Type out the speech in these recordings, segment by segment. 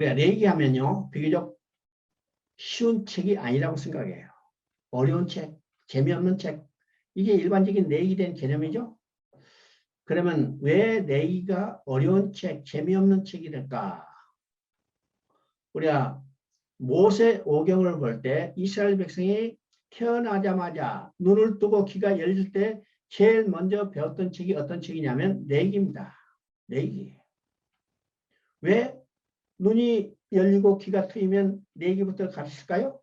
우리가 내기하면요, 비교적 쉬운 책이 아니라고 생각해요. 어려운 책, 재미없는 책, 이게 일반적인 내기된 개념이죠. 그러면 왜 내기가 어려운 책, 재미없는 책이 될까? 우리가 모세 오경을 볼 때 이스라엘 백성이 태어나자마자 눈을 뜨고 귀가 열릴 때 제일 먼저 배웠던 책이 어떤 책이냐면 내기입니다. 내기. 왜 눈이 열리고 귀가 트이면 내기부터 가르칠까요?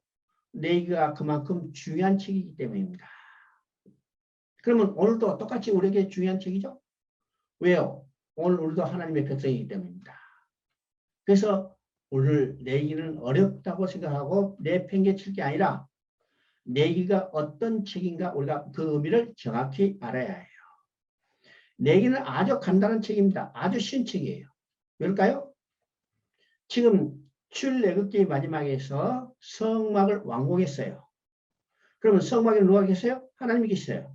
내기가 그만큼 중요한 책이기 때문입니다. 그러면 오늘도 똑같이 우리에게 중요한 책이죠? 왜요? 오늘 우리도 하나님의 백성이기 때문입니다. 그래서 오늘 내기는 어렵다고 생각하고 내팽개칠 게 아니라 내기가 어떤 책인가 우리가 그 의미를 정확히 알아야 해요. 내기는 아주 간단한 책입니다. 아주 쉬운 책이에요. 왜일까요? 지금 출애굽기 마지막에서 성막을 완공했어요. 그러면 성막에 누가 계세요? 하나님이 계세요.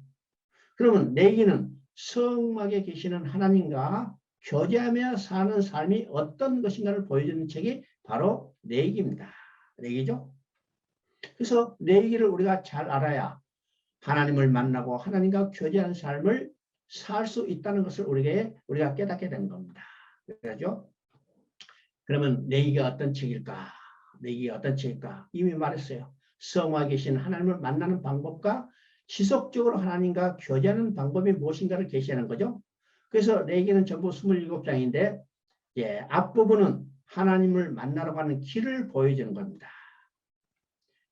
그러면 내기는 성막에 계시는 하나님과 교제하며 사는 삶이 어떤 것인가를 보여주는 책이 바로 내기입니다. 내기죠. 그래서 내기를 우리가 잘 알아야 하나님을 만나고 하나님과 교제하는 삶을 살 수 있다는 것을 우리가 깨닫게 된 겁니다. 그렇죠? 그러면 내기가 어떤 책일까? 내기가 어떤 책일까? 이미 말했어요. 성화에 계신 하나님을 만나는 방법과 지속적으로 하나님과 교제하는 방법이 무엇인가를 계시하는 거죠. 그래서 내기는 전부 27장인데 앞부분은 하나님을 만나러 가는 길을 보여주는 겁니다.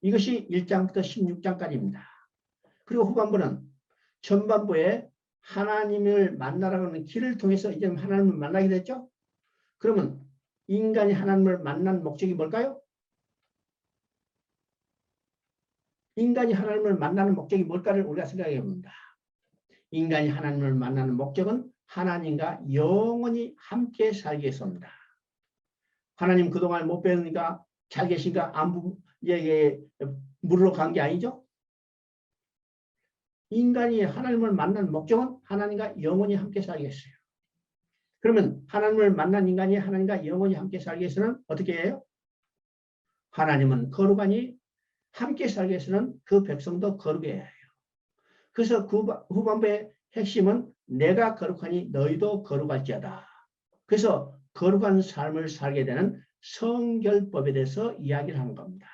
이것이 1장부터 16장까지입니다. 그리고 후반부는 전반부에 하나님을 만나러 가는 길을 통해서 이제 하나님을 만나게 됐죠. 그러면 인간이 하나님을 만난 목적이 뭘까요? 인간이 하나님을 만나는 목적이 뭘까를 우리가 생각해 봅니다. 인간이 하나님을 만나는 목적은 하나님과 영원히 함께 살기 위해서입니다. 하나님 그동안 못 뵈니까 잘 계신가 안 물으러 간 게 아니죠. 인간이 하나님을 만나는 목적은 하나님과 영원히 함께 살기 위해서요. 그러면 하나님을 만난 인간이 하나님과 영원히 함께 살기 위해서는 어떻게 해요? 하나님은 거룩하니 함께 살기 위해서는 그 백성도 거룩해야 해요. 그래서 그 후반부의 핵심은 내가 거룩하니 너희도 거룩할지어다. 그래서 거룩한 삶을 살게 되는 성결법에 대해서 이야기를 하는 겁니다.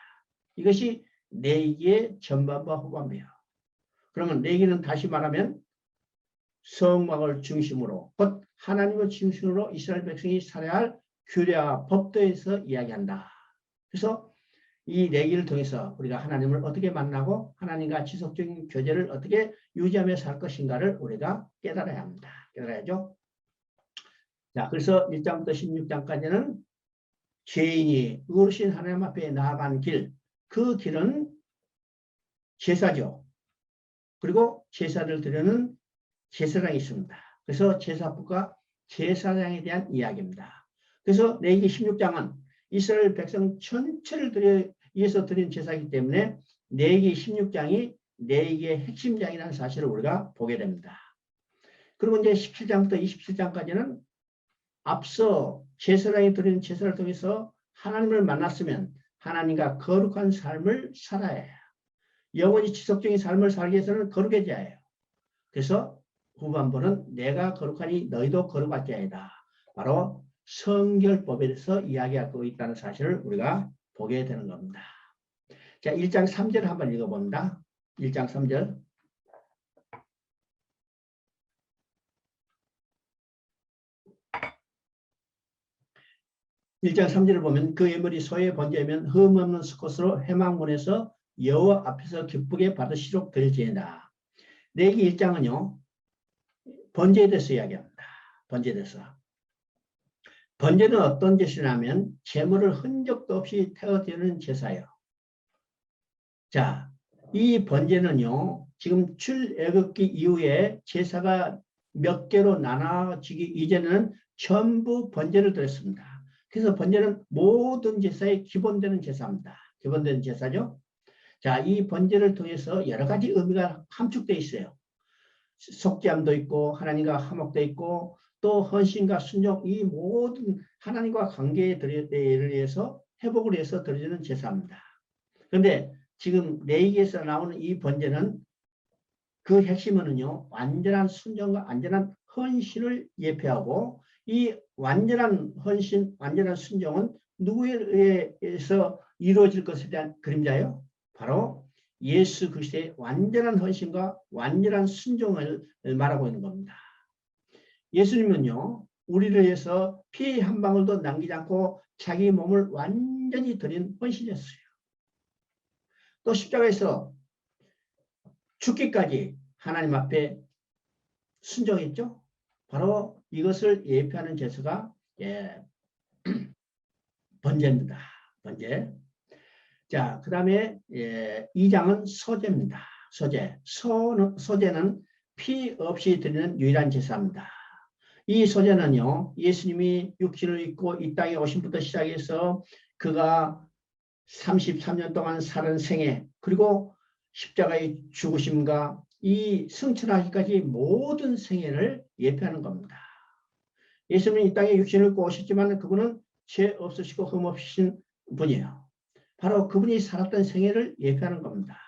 이것이 내기의 전반부와 후반부예요. 그러면 내기는 다시 말하면 성막을 중심으로 곧 하나님을 중심으로 이스라엘 백성이 살아야 할 규례와 법도에서 이야기한다. 그래서 이 내기를 통해서 우리가 하나님을 어떻게 만나고 하나님과 지속적인 교제를 어떻게 유지하며 살 것인가를 우리가 깨달아야 합니다. 깨달아야죠. 자, 그래서 1장부터 16장까지는 죄인이 의로우신 하나님 앞에 나아간 길, 그 길은 제사죠. 그리고 제사를 드리는 제사장이 있습니다. 그래서 제사법과 제사장에 대한 이야기입니다. 그래서 레위기 16장은 이스라엘 백성 전체를 위해서 드린 제사이기 때문에 레위기 16장이 레위기의 핵심장이라는 사실을 우리가 보게 됩니다. 그리고 이제 17장부터 27장까지는 앞서 제사장이 드리는 제사를 통해서 하나님을 만났으면 하나님과 거룩한 삶을 살아야 해요. 영원히 지속적인 삶을 살기 위해서는 거룩해져야 해요. 그래서 후반부는 내가 거룩하니 너희도 거룩할지어다. 바로 성결법에 대해서 이야기하고 있다는 사실을 우리가 보게 되는 겁니다. 자, 1장 3절을 한번 읽어봅니다. 1장 3절. (1장 3절을) 보면 그 예물이 소의 번제면 흠 없는 수컷으로 회막문에서 여호와 앞에서 기쁘게 받으시도록 드릴지어다. 레위기 1장은요. 번제에 대해서 이야기합니다. 번제에 대해서. 번제는 어떤 제사냐면 제물을 흔적도 없이 태워드리는 제사예요. 자, 이 번제는요. 지금 출애굽기 이후에 제사가 몇 개로 나눠지기 이전에는 전부 번제를 드렸습니다. 그래서 번제는 모든 제사의 기본되는 제사입니다. 기본되는 제사죠. 자, 이 번제를 통해서 여러 가지 의미가 함축되어 있어요. 속죄함도 있고 하나님과 화목도 있고 또 헌신과 순종, 이 모든 하나님과 관계에 대해서 회복을 위해서 드려지는 제사입니다. 그런데 지금 레위기에서 나오는 이 번제는 그 핵심은요, 완전한 순종과 완전한 헌신을 예표하고, 이 완전한 헌신, 완전한 순종은 누구에 의해서 이루어질 것에 대한 그림자예요. 바로 예수 그리스도의 완전한 헌신과 완전한 순종을 말하고 있는 겁니다. 예수님은요, 우리를 위해서 피 한 방울도 남기지 않고 자기 몸을 완전히 드린 헌신이었어요. 또 십자가에서 죽기까지 하나님 앞에 순종했죠. 바로 이것을 예표하는 제사가 번제입니다. 번제. 자, 그 다음에 2장은 소제입니다. 소제. 소제는 피 없이 드리는 유일한 제사입니다. 이 소제는요, 예수님이 육신을 입고 이 땅에 오신부터 시작해서 그가 33년 동안 사는 생애, 그리고 십자가의 죽으심과 이 승천하기까지 모든 생애를 예표하는 겁니다. 예수님은 이 땅에 육신을 입고 오셨지만 그분은 죄 없으시고 흠 없으신 분이에요. 바로 그분이 살았던 생애를 예표하는 겁니다.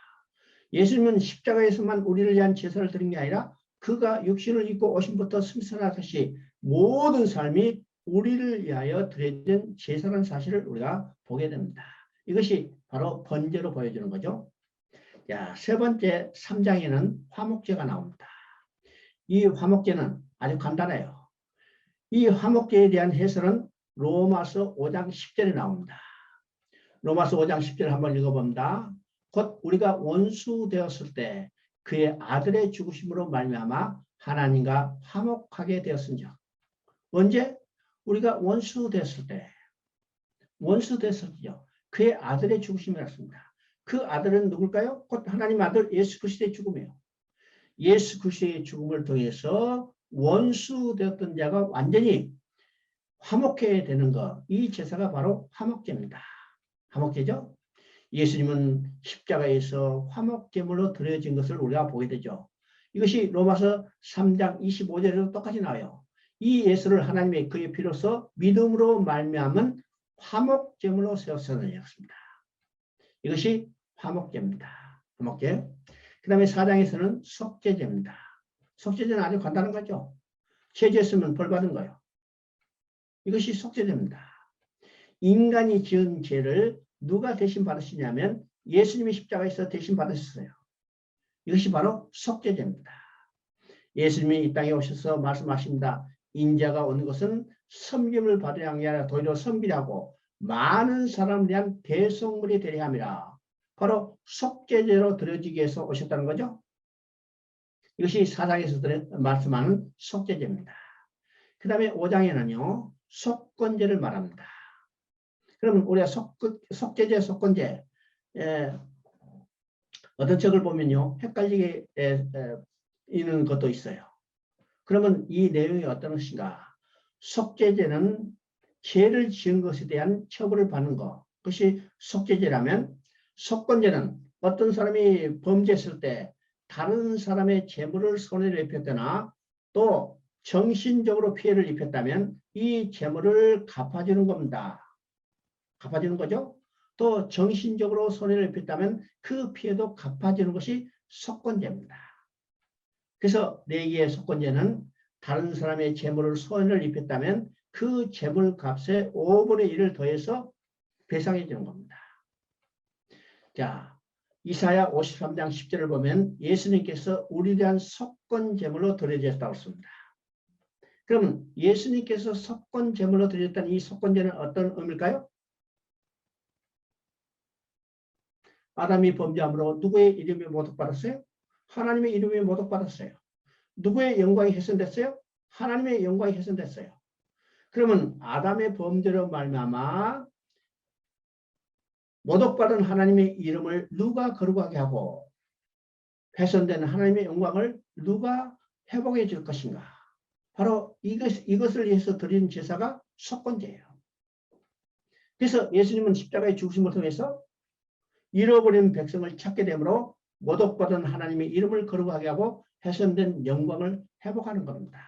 예수님은 십자가에서만 우리를 위한 제사를 드린 게 아니라 그가 육신을 입고 오심부터 승천하듯이 모든 삶이 우리를 위하여 드려진 제사라는 사실을 우리가 보게 됩니다. 이것이 바로 번제로 보여주는 거죠. 자, 세 번째 3장에는 화목제가 나옵니다. 이 화목제는 아주 간단해요. 이 화목제에 대한 해설은 로마서 5장 10절에 나옵니다. 로마서 5장 10절 한번 읽어봅니다. 곧 우리가 원수 되었을 때 그의 아들의 죽으심으로 말미암아 하나님과 화목하게 되었은즉. 언제? 우리가 원수 되었을 때. 원수 되었을 때요. 그의 아들의 죽으심이었습니다. 그 아들은 누굴까요? 곧 하나님 아들 예수 그리스도의 죽음이에요. 예수 그리스도의 죽음을 통해서 원수 되었던 자가 완전히 화목해야 되는 것. 이 제사가 바로 화목제입니다. 화목제죠. 예수님은 십자가에서 화목제물로 드려진 것을 우리가 보게 되죠. 이것이 로마서 3장 25절에도 똑같이 나와요. 이 예수를 하나님의 그의 피로서 믿음으로 말미암은 화목제물로 세웠습니다. 이것이 화목제입니다. 화목제. 그 다음에 4장에서는 속죄제입니다. 속죄제는 아주 간단한 거죠. 죄졌으면 벌 받은 거예요. 이것이 속죄제입니다. 인간이 지은 죄를 누가 대신 받으시냐면 예수님이 십자가에서 대신 받으셨어요. 이것이 바로 속죄제입니다. 예수님이 이 땅에 오셔서 말씀하십니다. 인자가 온 것은 섬김을 받으려 한 게 아니라 도리어 섬기라고 많은 사람을 위한 대속물이 되려 함이라. 바로 속죄제로 드려지기 위해서 오셨다는 거죠. 이것이 4장에서 말씀하는 속죄제입니다. 그 다음에 5장에는요. 속건제를 말합니다. 그러면 우리가 속죄제, 속건제 어떤 책을 보면요. 헷갈리게 있는 것도 있어요. 그러면 이 내용이 어떤 것인가? 속죄제는 죄를 지은 것에 대한 처벌을 받는 것. 그것이 속죄제라면 속건제는 어떤 사람이 범죄했을 때 다른 사람의 재물을 손해를 입혔거나 또 정신적으로 피해를 입혔다면 이 재물을 갚아주는 겁니다. 갚아주는 거죠. 또 정신적으로 손해를 입혔다면 그 피해도 갚아주는 것이 속건제입니다. 그래서 레위기의 속건제는 다른 사람의 재물을 손해를 입혔다면 그 재물 값의 5분의 1을 더해서 배상해 주는 겁니다. 자, 이사야 53장 10절을 보면 예수님께서 우리에 대한 속건제물로 드려졌다고 했습니다. 그러면 예수님께서 속건제물로 드렸다는 이 속건제는 어떤 의미일까요? 아담이 범죄함으로 누구의 이름이 모독받았어요? 하나님의 이름이 모독받았어요. 누구의 영광이 훼손됐어요? 하나님의 영광이 훼손됐어요. 그러면 아담의 범죄로 말미암아 모독받은 하나님의 이름을 누가 거룩하게 하고 훼손된 하나님의 영광을 누가 회복해 줄 것인가? 바로 이것을 위해서 드리는 제사가 속건제예요. 그래서 예수님은 십자가의 죽으심을 통해서 잃어버린 백성을 찾게 되므로 모독받은 하나님의 이름을 거룩하게 하고 훼손된 영광을 회복하는 겁니다.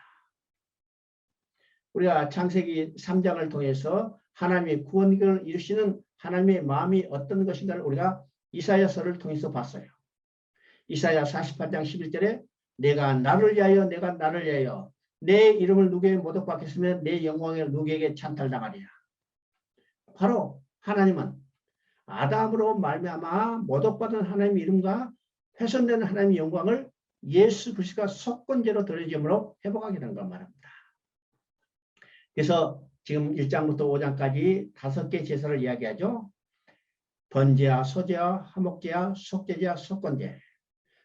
우리가 창세기 3장을 통해서 하나님의 구원을 이루시는 하나님의 마음이 어떤 것인가를 우리가 이사야서를 통해서 봤어요. 이사야 48장 11절에 내가 나를 위하여 내 이름을 누구에게 모독받겠으면 내 영광을 누구에게 찬탈당하리라. 바로 하나님은 아담으로 말미암아 모독받은 하나님의 이름과 훼손되는 하나님의 영광을 예수 그리스도가 속건제로 돌려줌으로 회복하게 된 걸 말합니다. 그래서 지금 1장부터 5장까지 5개 제사를 이야기하죠. 번제와 소제와 화목제와 속죄제와 속건제.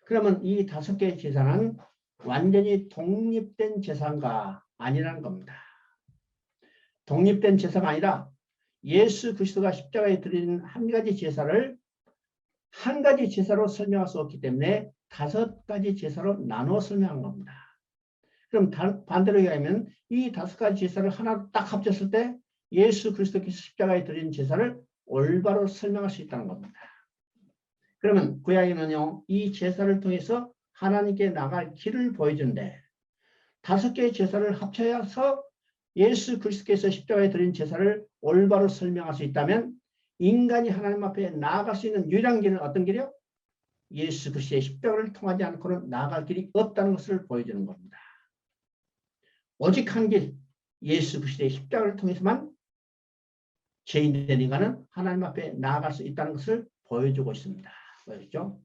그러면 이 5개의 제사는 완전히 독립된 제사인가 아니라는 겁니다. 독립된 제사가 아니라 예수 그리스도가 십자가에 드린 한 가지 제사를 한 가지 제사로 설명할 수 없기 때문에 5가지 제사로 나눠 설명한 겁니다. 그럼 반대로 얘기하면 이 5가지 제사를 하나로 딱 합쳤을 때 예수 그리스도께서 십자가에 드린 제사를 올바로 설명할 수 있다는 겁니다. 그러면 구약에는요, 이 제사를 통해서 하나님께 나갈 길을 보여준대. 5개의 제사를 합쳐서 예수 그리스도께서 십자가에 드린 제사를 올바로 설명할 수 있다면 인간이 하나님 앞에 나아갈 수 있는 유일한 길은 어떤 길이요? 예수 그리스도의 십자가를 통하지 않고는 나아갈 길이 없다는 것을 보여주는 겁니다. 오직 한 길, 예수 그리스도의 십자가를 통해서만 죄인된 인간은 하나님 앞에 나아갈 수 있다는 것을 보여주고 있습니다. 보였죠?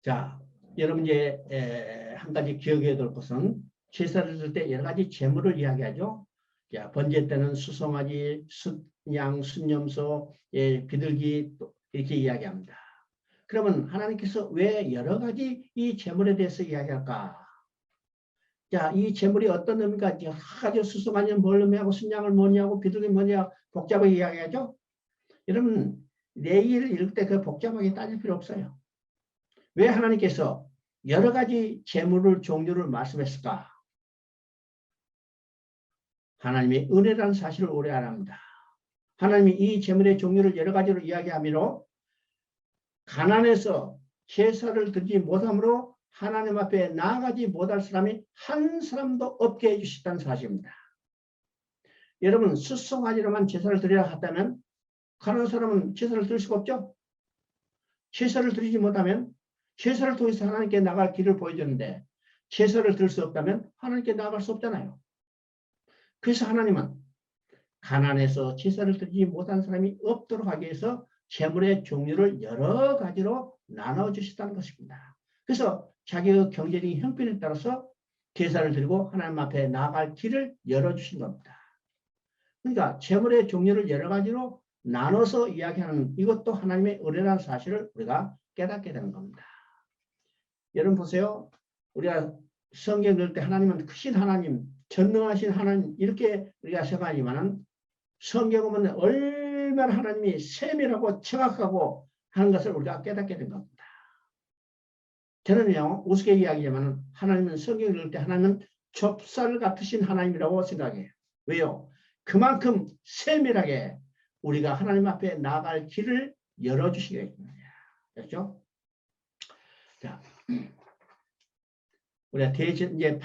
자, 여러분 이제 한 가지 기억해야 될 것은 제사를 드릴 때 여러 가지 제물을 이야기하죠. 자, 번제 때는 수송아지, 숫양, 순염소, 비둘기 이렇게 이야기합니다. 그러면 하나님께서 왜 여러 가지 이 제물에 대해서 이야기할까? 자, 이 제물이 어떤 의미가 여러 가지 수송아지는 뭘 의미하고 순양을 뭐냐고 비둘기 뭐냐 복잡하게 이야기하죠. 여러분 내일 읽을 때 그 복잡하게 따질 필요 없어요. 왜 하나님께서 여러 가지 제물을 종류를 말씀했을까? 하나님의 은혜라는 사실을 오래 알아합니다. 하나님이 이 제물의 종류를 여러 가지로 이야기하므로 가난해서 제사를 드리지 못함으로 하나님 앞에 나아가지 못할 사람이 한 사람도 없게 해주셨다는 사실입니다. 여러분 수송아지로만 제사를 드리라 했다면 가난한 사람은 제사를 드릴 수가 없죠. 제사를 드리지 못하면 제사를 통해서 하나님께 나갈 길을 보여주는데 제사를 드릴 수 없다면 하나님께 나갈 수 없잖아요. 그래서 하나님은 가난해서 제사를 드리지 못한 사람이 없도록 하기 위해서 제물의 종류를 여러 가지로 나눠주셨다는 것입니다. 그래서 자기의 경제적인 형편에 따라서 제사를 드리고 하나님 앞에 나아갈 길을 열어주신 겁니다. 그러니까 제물의 종류를 여러 가지로 나눠서 이야기하는 이것도 하나님의 은혜라는 사실을 우리가 깨닫게 되는 겁니다. 여러분 보세요. 우리가 성경 읽을 때 하나님은 크신 하나님, 전능하신 하나님 이렇게 우리가 생각하지만은 성경 보면 얼마나 하나님이 세밀하고 정확하고 하는 것을 우리가 깨닫게 된 겁니다. 저는요 우습게 이야기하지만 하나님은 성경 읽을 때 하나님은 좁쌀 같으신 하나님이라고 생각해요. 왜요? 그만큼 세밀하게 우리가 하나님 앞에 나아갈 길을 열어주시게 됩니다. 그렇죠? 자, 우리가 이제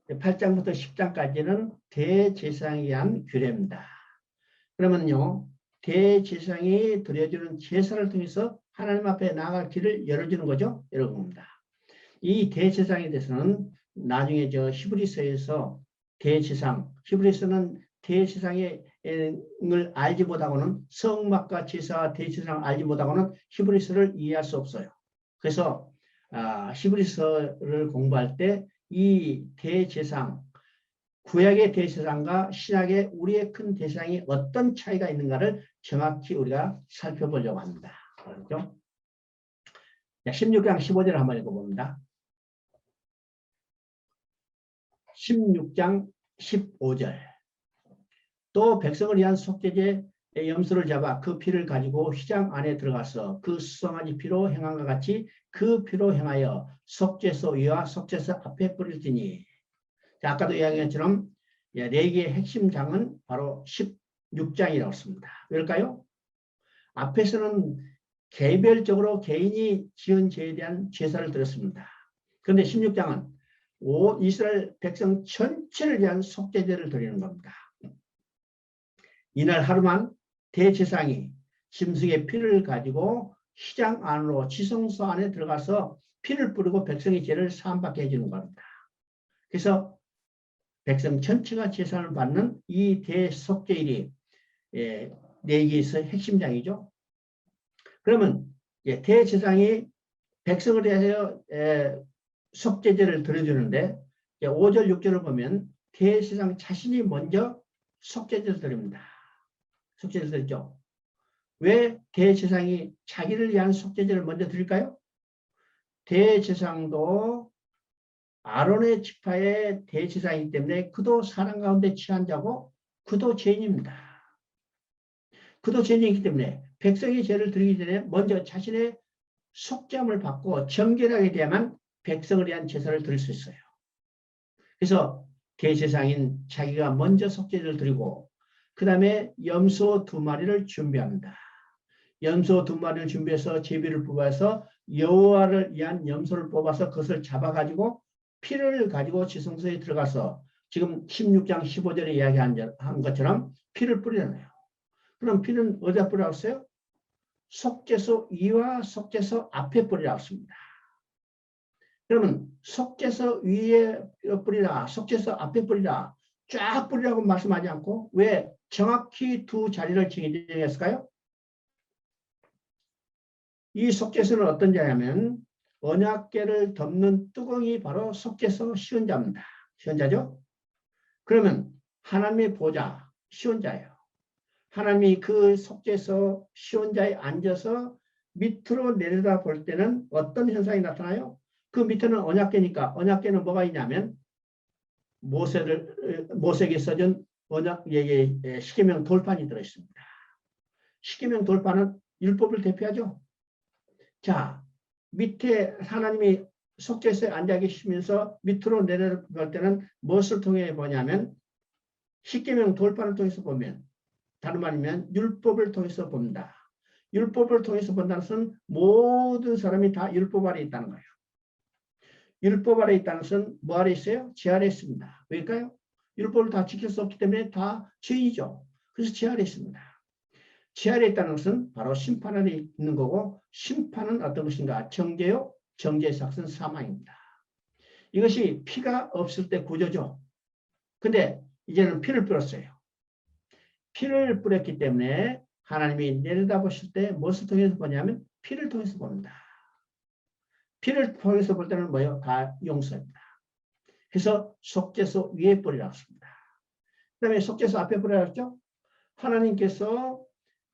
8장부터 10장까지는 대제사장에 대한 규례입니다. 그러면요, 대제사장이 드려주는 제사를 통해서 하나님 앞에 나아갈 길을 열어주는 거죠. 여러분입니다. 이 대제사장에 대해서는 나중에 저 히브리서에서 대제사장, 히브리서는 대제사장을 알지 못하고는 성막과 제사와 대제사장을 알지 못하고는 히브리서를 이해할 수 없어요. 그래서 히브리서를 공부할 때 이 대제사장, 구약의 대제사장과 신약의 우리의 큰 대제사장이 어떤 차이가 있는가를 정확히 우리가 살펴보려고 합니다. 그렇죠? 16장 15절을 한번 읽어봅니다. 16장 15절. 또 백성을 위한 속죄제의 염소를 잡아 그 피를 가지고 휘장 안에 들어가서 그 수송아지 피로 행함과 같이 그 피로 행하여 속죄소 위와 속죄소 앞에 뿌릴지니. 자, 아까도 이야기한 것처럼 4개의 핵심 장은 바로 16장이라고 했습니다. 왜일까요? 앞에서는 개별적으로 개인이 지은 죄에 대한 제사를 드렸습니다. 그런데 16장은 이스라엘 백성 전체를 위한 속죄제를 드리는 겁니다. 이날 하루만 대제사장이 짐승의 피를 가지고 시장 안으로 지성소 안에 들어가서 피를 뿌리고 백성의 죄를 사함받게 해주는 겁니다. 그래서 백성 전체가 제사를 받는 이 대속죄일이 내기에서 핵심장이죠. 그러면 대제사장이 백성을 위해서 속죄제를 드려주는데 5절 6절을 보면 대제사장 자신이 먼저 속죄제를 드립니다. 속죄제를 드리죠. 왜 대제사장이 자기를 위한 속죄제를 먼저 드릴까요? 대제사장도 아론의 지파의 대제사장이기 때문에 그도 사람 가운데 취한 자고 그도 죄인입니다. 그도 죄인이기 때문에 백성의 죄를 드리기 전에 먼저 자신의 속죄함을 받고 정결하게 돼야만 백성을 위한 제사를 드릴 수 있어요. 그래서 대제사장인 자기가 먼저 속죄를 드리고 그 다음에 염소 2마리를 준비합니다. 염소 2마리를 준비해서 제비를 뽑아서 여호와를 위한 염소를 뽑아서 그것을 잡아가지고 피를 가지고 지성소에 들어가서 지금 16장 15절에 이야기한 것처럼 피를 뿌리잖아요. 그럼 피는 어디다 뿌리라고 했어요? 속죄소 위와 속죄소 앞에 뿌리라고 했습니다. 그러면 속죄소 위에 뿌리라, 속죄소 앞에 뿌리라, 쫙 뿌리라고 말씀하지 않고 왜 정확히 두 자리를 정했을까요? 이 속죄소는 어떤 자냐면 언약궤를 덮는 뚜껑이 바로 속죄소 시온자입니다. 시온자죠? 그러면 하나님의 보좌, 시온자예요. 하나님이 그 속죄소 시온자에 앉아서 밑으로 내려다 볼 때는 어떤 현상이 나타나요? 그 밑에는 언약궤니까 언약궤는 뭐가 있냐면 모세에게 써준 언약의 십계명 돌판이 들어있습니다. 십계명 돌판은 율법을 대표하죠. 자, 밑에 하나님이 속죄소에 앉아 계시면서 밑으로 내려볼 때는 무엇을 통해 보냐면 십계명 돌판을 통해서 보면 다른 말이면 율법을 통해서 봅니다. 율법을 통해서 본다는 것은 모든 사람이 다 율법 아래 있다는 거예요. 율법 아래 있다는 것은 뭐 아래 있어요? 죄 아래 있습니다. 왜일까요? 율법을 다 지킬 수 없기 때문에 다 죄이죠. 그래서 죄 아래 있습니다. 죄 아래 있다는 것은 바로 심판 아래 있는 거고 심판은 어떤 것인가? 정죄요. 정죄의 삭은 사망입니다. 이것이 피가 없을 때 구조죠. 근데 이제는 피를 뿌렸어요. 피를 뿌렸기 때문에 하나님이 내려다보실 때 무엇을 통해서 보냐면 피를 통해서 봅니다. 피를 통해서 볼 때는 뭐예요? 다 용서입니다. 그래서 속죄소 위에 뿌리라고 했습니다. 그 다음에 속죄소 앞에 뿌리라고 했죠? 하나님께서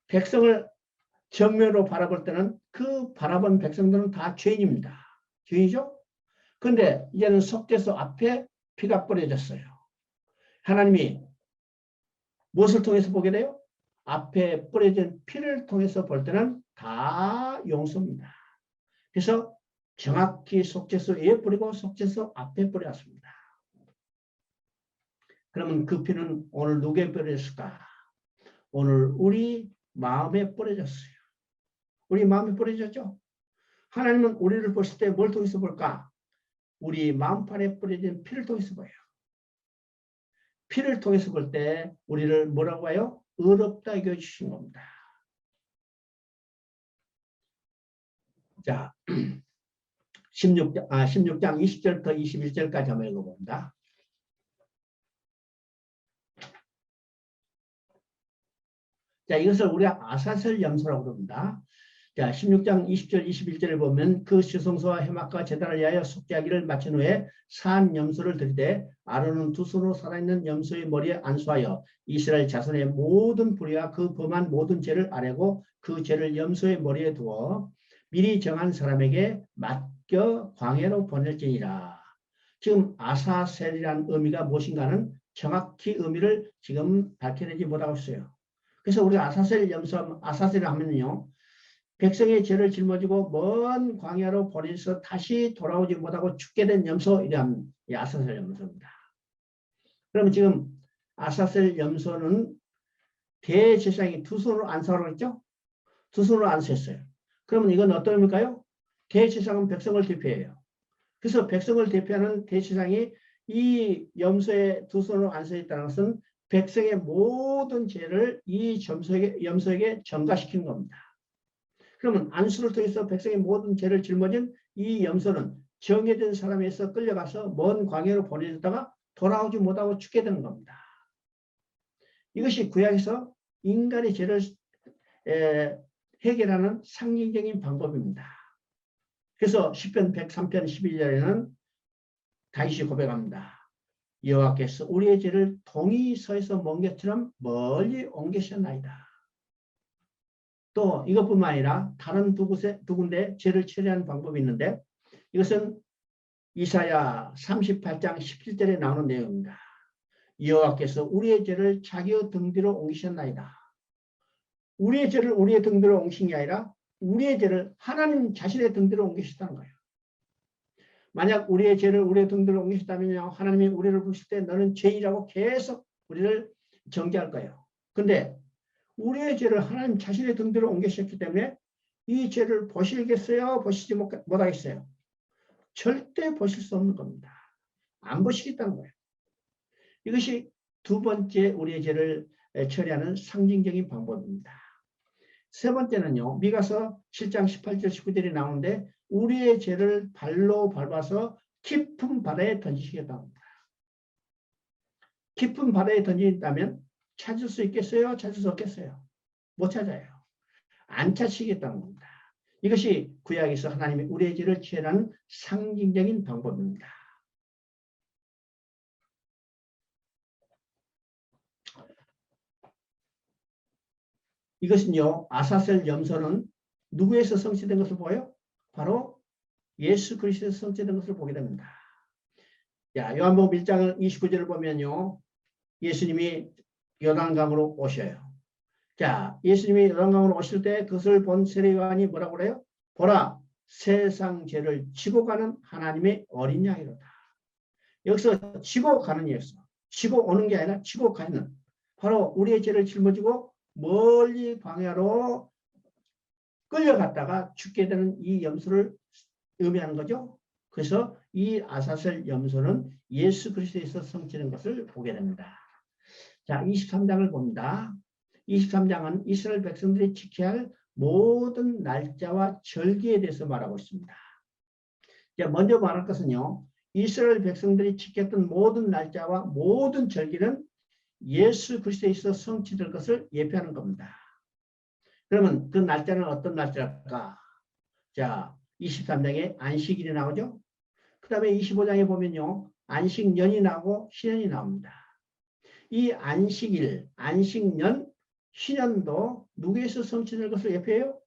백성을 정면으로 바라볼 때는 그 바라본 백성들은 다 죄인입니다. 죄인이죠? 그런데 이제는 속죄소 앞에 피가 뿌려졌어요. 하나님이 무엇을 통해서 보게 돼요? 앞에 뿌려진 피를 통해서 볼 때는 다 용서입니다. 그래서 정확히 속죄소 위에 뿌리고 속죄소 앞에 뿌렸습니다. 그러면 그 피는 오늘 누구에 뿌려졌을까? 오늘 우리 마음에 뿌려졌어요. 우리 마음에 뿌려졌죠? 하나님은 우리를 보실 때 뭘 통해서 볼까? 우리 마음판에 뿌려진 피를 통해서 봐요. 피를 통해서 볼 때 우리를 뭐라고 해요? 의롭다 여겨주신 겁니다. 자, 16장 20절부터 21절까지 한번 읽어봅니다. 자, 이것을 우리가 아사셀 염소라고 부릅니다. 자, 16장 20절, 21절을 보면 그 지성소와 해막과 제단을 위하여 속죄하기를 마친 후에 산 염소를 드리되 아론은 두 손으로 살아있는 염소의 머리에 안수하여 이스라엘 자손의 모든 불의와 그 범한 모든 죄를 아뢰고 그 죄를 염소의 머리에 두어 미리 정한 사람에게 맡겨 광야로 보낼지니라. 지금 아사셀이라는 의미가 무엇인가는 정확히 의미를 지금 밝혀내지 못하고 있어요. 그래서 우리가 아사셀 염소, 아사셀을 하면요. 백성의 죄를 짊어지고 먼 광야로 보내서 다시 돌아오지 못하고 죽게 된 염소, 이런 아사셀 염소입니다. 그러면 지금 아사셀 염소는 대제사장이 두 손으로 안수하라고 했죠? 두 손으로 안수했어요. 그러면 이건 어떤 의미일까요? 대제사장은 백성을 대표해요. 그래서 백성을 대표하는 대제사장이 이 염소에 두 손으로 앉아 있다는 것은 백성의 모든 죄를 이 염소에게 전가시키는 겁니다. 그러면 안수를 통해서 백성의 모든 죄를 짊어진 이 염소는 정해진 사람에서 끌려가서 먼 광야로 보내졌다가 돌아오지 못하고 죽게 되는 겁니다. 이것이 구약에서 인간의 죄를 해결하는 상징적인 방법입니다. 그래서 시편 103편 11절에는 다윗이 고백합니다. 여호와께서 우리의 죄를 동이 서에서 먼 것처럼 멀리 옮기셨나이다. 또 이것뿐만 아니라 다른 두 군데 죄를 처리하는 방법이 있는데 이것은 이사야 38장 17절에 나오는 내용입니다. 여호와께서 우리의 죄를 자기의 등 뒤로 옮기셨나이다. 우리의 죄를 우리의 등 뒤로 옮긴 게 아니라 우리의 죄를 하나님 자신의 등 뒤로 옮기셨다는 거예요. 만약 우리의 죄를 우리의 등 뒤로 옮기셨다면요, 하나님이 우리를 부르실 때 너는 죄인이라고 계속 우리를 정죄할 거예요. 근데 우리의 죄를 하나님 자신의 등 뒤로 옮기셨기 때문에 이 죄를 보시겠어요? 보시지 못하겠어요? 절대 보실 수 없는 겁니다. 안 보시겠다는 거예요. 이것이 두 번째 우리의 죄를 처리하는 상징적인 방법입니다. 세 번째는요, 미가서 7장 18절 19절이 나오는데 우리의 죄를 발로 밟아서 깊은 바다에 던지시겠다고 합니다. 깊은 바다에 던진다면 찾을 수 있겠어요? 찾을 수 없겠어요? 못 찾아요. 안 찾으시겠다는 겁니다. 이것이 구약에서 하나님이 우리의 죄를 처리하는 상징적인 방법입니다. 이것은요, 아사셀 염소는 누구에서 성취된 것을 보여요? 바로 예수 그리스도에서 성취된 것을 보게 됩니다. 자, 요한복음 1장 29절을 보면요, 예수님이 요단강으로 오셔요. 자, 예수님이 요단강으로 오실 때 그것을 본 세례 요한이 뭐라고 그래요? 보라, 세상 죄를 지고 가는 하나님의 어린 양이로다. 여기서 지고 가는 예수, 지고 오는 게 아니라 지고 가는, 바로 우리의 죄를 짊어지고 멀리 광야로 끌려갔다가 죽게 되는 이 염소를 의미하는 거죠. 그래서 이 아사셀 염소는 예수 그리스도에서 성취된 것을 보게 됩니다. 자, 23장을 봅니다. 23장은 이스라엘 백성들이 지켜야 할 모든 날짜와 절기에 대해서 말하고 있습니다. 자, 먼저 말할 것은요, 이스라엘 백성들이 지켰던 모든 날짜와 모든 절기는 예수 그리스도에서 성취될 것을 예표하는 겁니다. 그러면 그 날짜는 어떤 날짜일까? 자, 23장에 안식일이 나오죠. 그 다음에 25장에 보면요, 안식년이 나오고 신년이 나옵니다. 이 안식일, 안식년, 신년도 누구에서 성취될 것을 예표해요?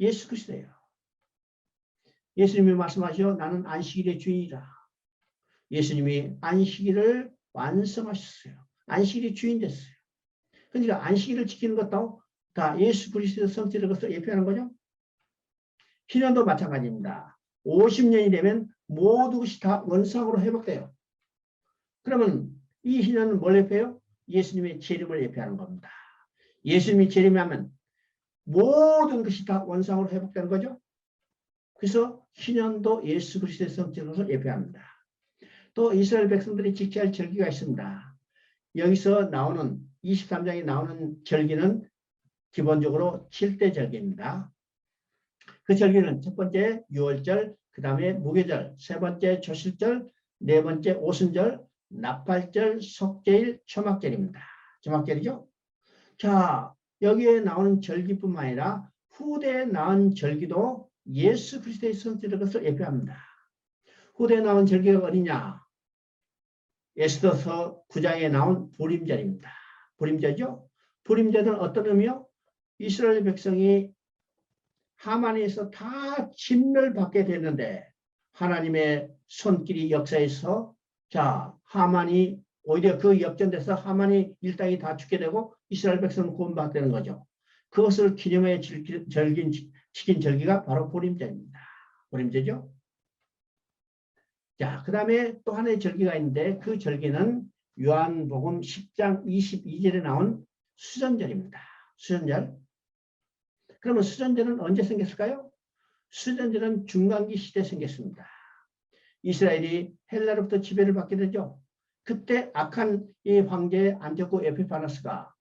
예수 그리스도예요. 예수님이 말씀하시오, 나는 안식일의 주인이라. 예수님이 안식일을 완성하셨어요. 안식일이 주인 됐어요. 그러니까 안식일을 지키는 것도 다 예수 그리스도의 성취될 것을 예표하는 거죠. 신년도 마찬가지입니다. 50년이 되면 모든 것이 다 원상으로 회복돼요. 그러면 이 신년은 뭘 예표해요? 예수님의 재림을 예표하는 겁니다. 예수님이 재림하면 모든 것이 다 원상으로 회복되는 거죠. 그래서 신년도 예수 그리스도의 성취될 것을 예표합니다. 또 이스라엘 백성들이 지켜야 할 절기가 있습니다. 여기서 나오는 23장에 나오는 절기는 기본적으로 7대 절기입니다. 그 절기는 첫 번째 유월절, 그 다음에 무교절, 세 번째 조실절, 네 번째 오순절, 나팔절, 속죄일, 초막절입니다. 초막절이죠. 자, 여기에 나오는 절기뿐만 아니라 후대에 나온 절기도 예수 그리스도의 성취될 것을 예표합니다. 후대에 나온 절기가 어디냐? 에스더서 9장에 나온 불임절입니다. 불임절이죠. 불임절은 어떤 의미요? 이스라엘 백성이 하만에서 다 진멸받게 됐는데 하나님의 손길이 역사에서 자, 하만이 오히려 그 역전돼서 하만이 일당이 다 죽게 되고 이스라엘 백성은 구원받게 되는 거죠. 그것을 기념해 지킨 절기가 바로 불임절입니다. 불임절이죠. 자, 그 다음에 또 하나의 절기가 있는데 그 절기는 요한복음 10장 22절에 나온 수전절입니다. 수전절. 그러면 수전절은 언제 생겼을까요? 수전절은 중간기 시대에 생겼습니다. 이스라엘이 헬라로부터 지배를 받게 되죠. 그때 악한 이 황제 안티오코 에피파네스가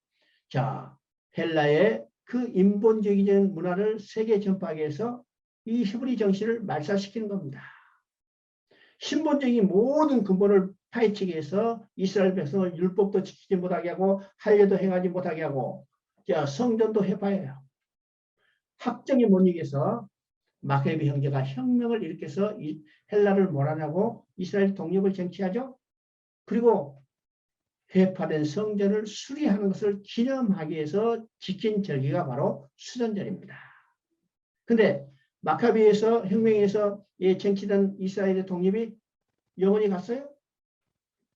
자 헬라의 그 인본주의적인 문화를 세계 전파하기 위해서 이 히브리 정신을 말살시키는 겁니다. 신본적인 모든 근본을 파헤치기 위해서 이스라엘 백성을 율법도 지키지 못하게 하고 할례도 행하지 못하게 하고 자 성전도 해파해요. 합정에 못 이겨서 마카베 형제가 혁명을 일으켜서 헬라를 몰아내고 이스라엘 독립을 쟁취하죠. 그리고 회파된 성전을 수리하는 것을 기념하기 위해서 지킨 절기가 바로 수전절입니다. 근데 마카비에서 혁명에서 쟁취된 이스라엘의 독립이 영원히 갔어요?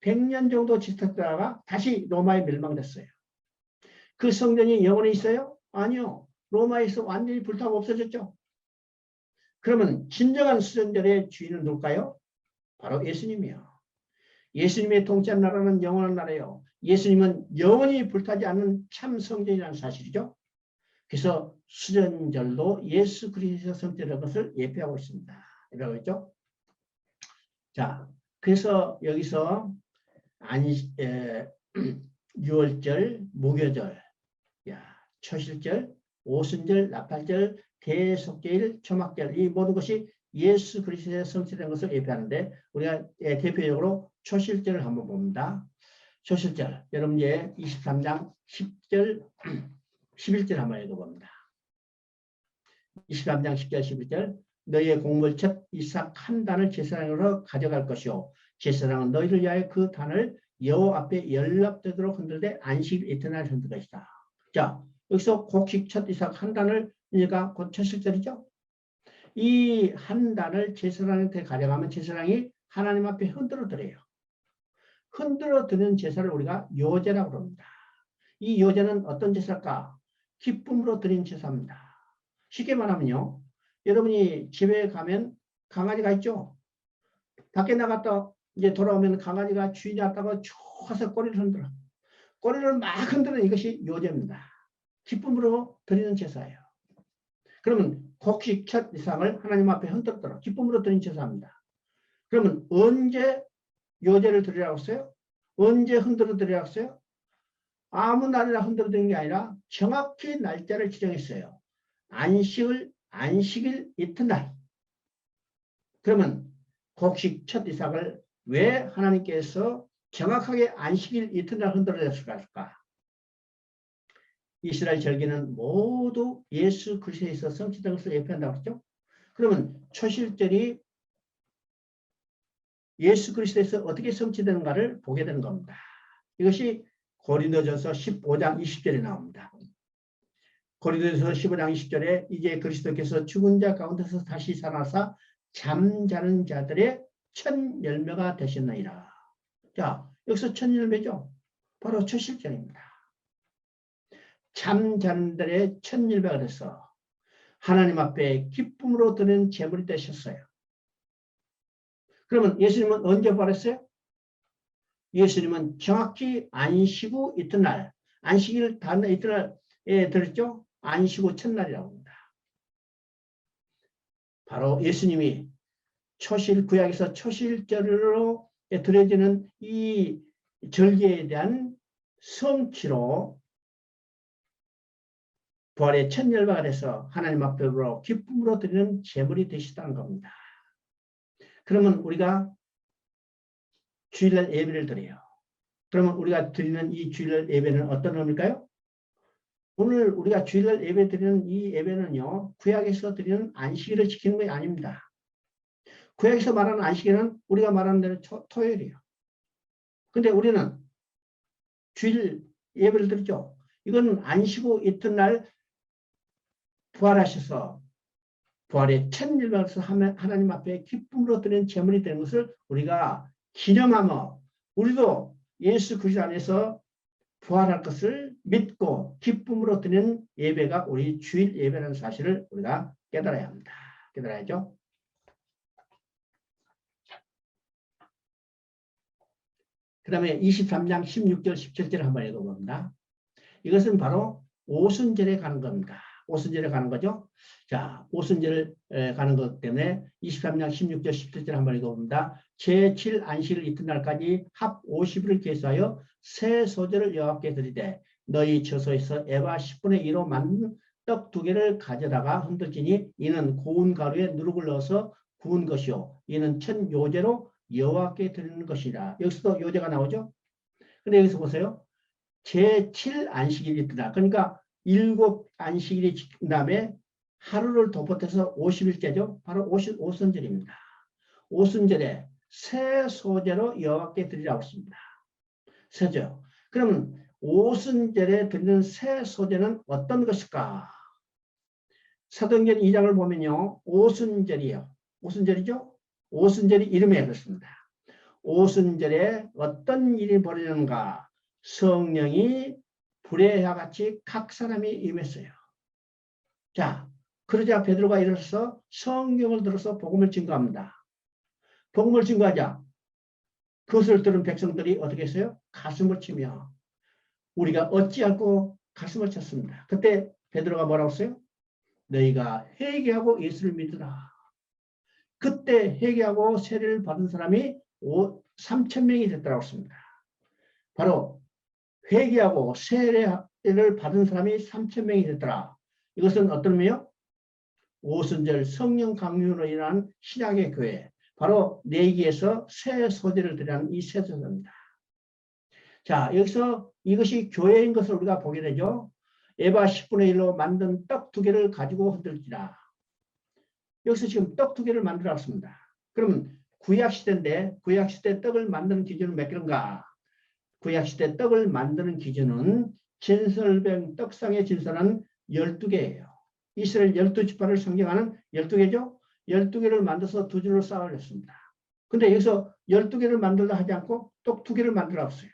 100년 정도 지속되다가 다시 로마에 멸망됐어요. 그 성전이 영원히 있어요? 아니요. 로마에서 완전히 불타고 없어졌죠. 그러면 진정한 수전절의 주인은 누굴까요? 바로 예수님이요. 예수님의 통치한 나라는 영원한 나라예요. 예수님은 영원히 불타지 않는 참 성전이라는 사실이죠. 그래서 수전절도 예수 그리스도의 성전이라는 것을 예표하고 있습니다. 이라고 했죠. 자, 그래서 여기서 유월절, 목요절, 초실절, 오순절, 나팔절, 대속죄일, 초막절 이 모든 것이 예수 그리스도의 성취된 것을 예표하는데 우리가 대표적으로 초실절을 한번 봅니다. 초실절 여러분 이제 23장 10절 11절 한번 읽어봅니다. 23장 10절 11절 너희의 곡물 첫 이삭 한 단을 제사장으로 가져갈 것이요 제사장은 너희를 위하여 그 단을 여호와 앞에 연락되도록 흔들되 안식 이튿날 흔들 것이다. 자 여기서 곡식 첫 이삭 한 단을 얘가 곧 초실절이죠. 이 한 단을 제사장한테 가져가면 제사장이 하나님 앞에 흔들어 드려요. 흔들어 드는 제사를 우리가 요제라고 합니다. 이 요제는 어떤 제사일까? 기쁨으로 드린 제사입니다. 쉽게 말하면요. 여러분이 집에 가면 강아지가 있죠. 밖에 나갔다 이제 돌아오면 강아지가 주인이 왔다가 좋아서 꼬리를 흔들어. 꼬리를 막 흔드는 이것이 요제입니다. 기쁨으로 드리는 제사예요. 그러면 곡식 첫 이상을 하나님 앞에 흔들었더라. 기쁨으로 드린 제사입니다. 그러면 언제 요제를 드리라고 했어요? 언제 흔들어 드리라고 했어요? 아무 날이나 흔들어 드리는 게 아니라 정확히 날짜를 지정했어요. 안식일 이튿날. 그러면 곡식 첫 이삭을 왜 하나님께서 정확하게 안식일 이튿날 흔들어 드렸을까? 이스라엘 절기는 모두 예수 그리스도에서 성취된 것을 예표한다고 했죠. 그러면 초실절이 예수 그리스도에서 어떻게 성취되는가를 보게 되는 겁니다. 이것이 고린도전서 15장 20절에 나옵니다. 고린도전서 15장 20절에 이제 그리스도께서 죽은 자 가운데서 다시 살아사 잠자는 자들의 첫 열매가 되셨나이다. 자, 여기서 첫 열매죠. 바로 초실절입니다. 잠자는 자들의 첫 열매가 돼서 하나님 앞에 기쁨으로 드는 제물이 되셨어요. 그러면 예수님은 언제 부활했어요? 예수님은 정확히 안식 후 이튿날, 안식일 다음 날 이튿날에 들었죠? 안식 후 첫날이라고 합니다. 바로 예수님이 구약에서 초실절로 드려지는 이 절기에 대한 성취로 부활의 첫 열매가 돼서 하나님 앞으로 기쁨으로 드리는 제물이 되시다는 겁니다. 그러면 우리가 주일날 예배를 드려요. 그러면 우리가 드리는 이 주일날 예배는 어떤 의미일까요? 오늘 우리가 주일날 예배 드리는 이 예배는요. 구약에서 드리는 안식일을 지키는 것이 아닙니다. 구약에서 말하는 안식일은 우리가 말하는 대로 토요일이에요. 근데 우리는 주일 예배를 드리죠. 이건 안식 후 이튿날 부활하셔서 부활의 첫 일반에서 하나님 앞에 기쁨으로 드리는 제물이 되는 것을 우리가 기념하며 우리도 예수 그리스도 안에서 부활할 것을 믿고 기쁨으로 드리는 예배가 우리 주일 예배라는 사실을 우리가 깨달아야 합니다. 깨달아야죠. 그 다음에 23장 16절 17절 한번 읽어봅니다. 이것은 바로 오순절에 가는 겁니다. 오순절에 가는 거죠. 자, 오순절 가는 것 때문에 23장 16절 17절 한번 읽어봅니다. 제7 안식일 이튿날까지 합 50일을 계수하여 새 소재를 여호와께 드리되 너희 처소에서 에바 10분의 1로 만든 떡 2개를 가져다가 흔들지니 이는 고운 가루에 누룩을 넣어서 구운 것이요 이는 첫 요제로 여호와께 드리는 것이라. 여기서도 요제가 나오죠. 근데 여기서 보세요. 제7 안식일 이튿날, 그러니까 7 안식일이 지킨 다음에 하루를 덧붙여서 50일째죠. 바로 오순절입니다. 오순절에 새 소재로 여호와께 드리라고 했습니다. 새죠. 그러면 오순절에 드리는 새 소재는 어떤 것일까? 사도행전 2장을 보면요. 오순절이요. 오순절이죠? 오순절이 이름에 그렇습니다. 오순절에 어떤 일이 벌어지는가? 성령이 불의 야 같이 각 사람이 임했어요. 자, 그러자 베드로가 일어서서 성경을 들어서 복음을 증거합니다. 복음을 증거하자 그것을 들은 백성들이 어떻게 했어요? 가슴을 치며 우리가 어찌할꼬 가슴을 쳤습니다. 그때 베드로가 뭐라고 했어요? 너희가 회개하고 예수를 믿으라. 그때 회개하고 세례를 받은 사람이 3,000명이 됐다고 했습니다. 바로 회개하고 세례를 받은 사람이 3,000명이 됐더라. 이것은 어떤 의미요? 오순절 성령 강림으로 인한 신약의 교회, 바로 내기에서 새 소재를 드리는 이 새 소재입니다. 자, 여기서 이것이 교회인 것을 우리가 보게 되죠. 에바 10분의 1로 만든 떡 2개를 가지고 흔들지라. 여기서 지금 떡 2개를 만들었습니다. 그럼 구약시대인데 구약시대 떡을 만드는 기준은 몇 개인가? 구약시대 떡을 만드는 기준은 진설병 떡상의 진설은 12개예요. 이스라엘 12지파를 상징하는 12개죠. 12개를 만들어서 2줄로 쌓아 올렸습니다. 근데 여기서 12개를 만들다 하지 않고 떡 2개를 만들어 왔어요.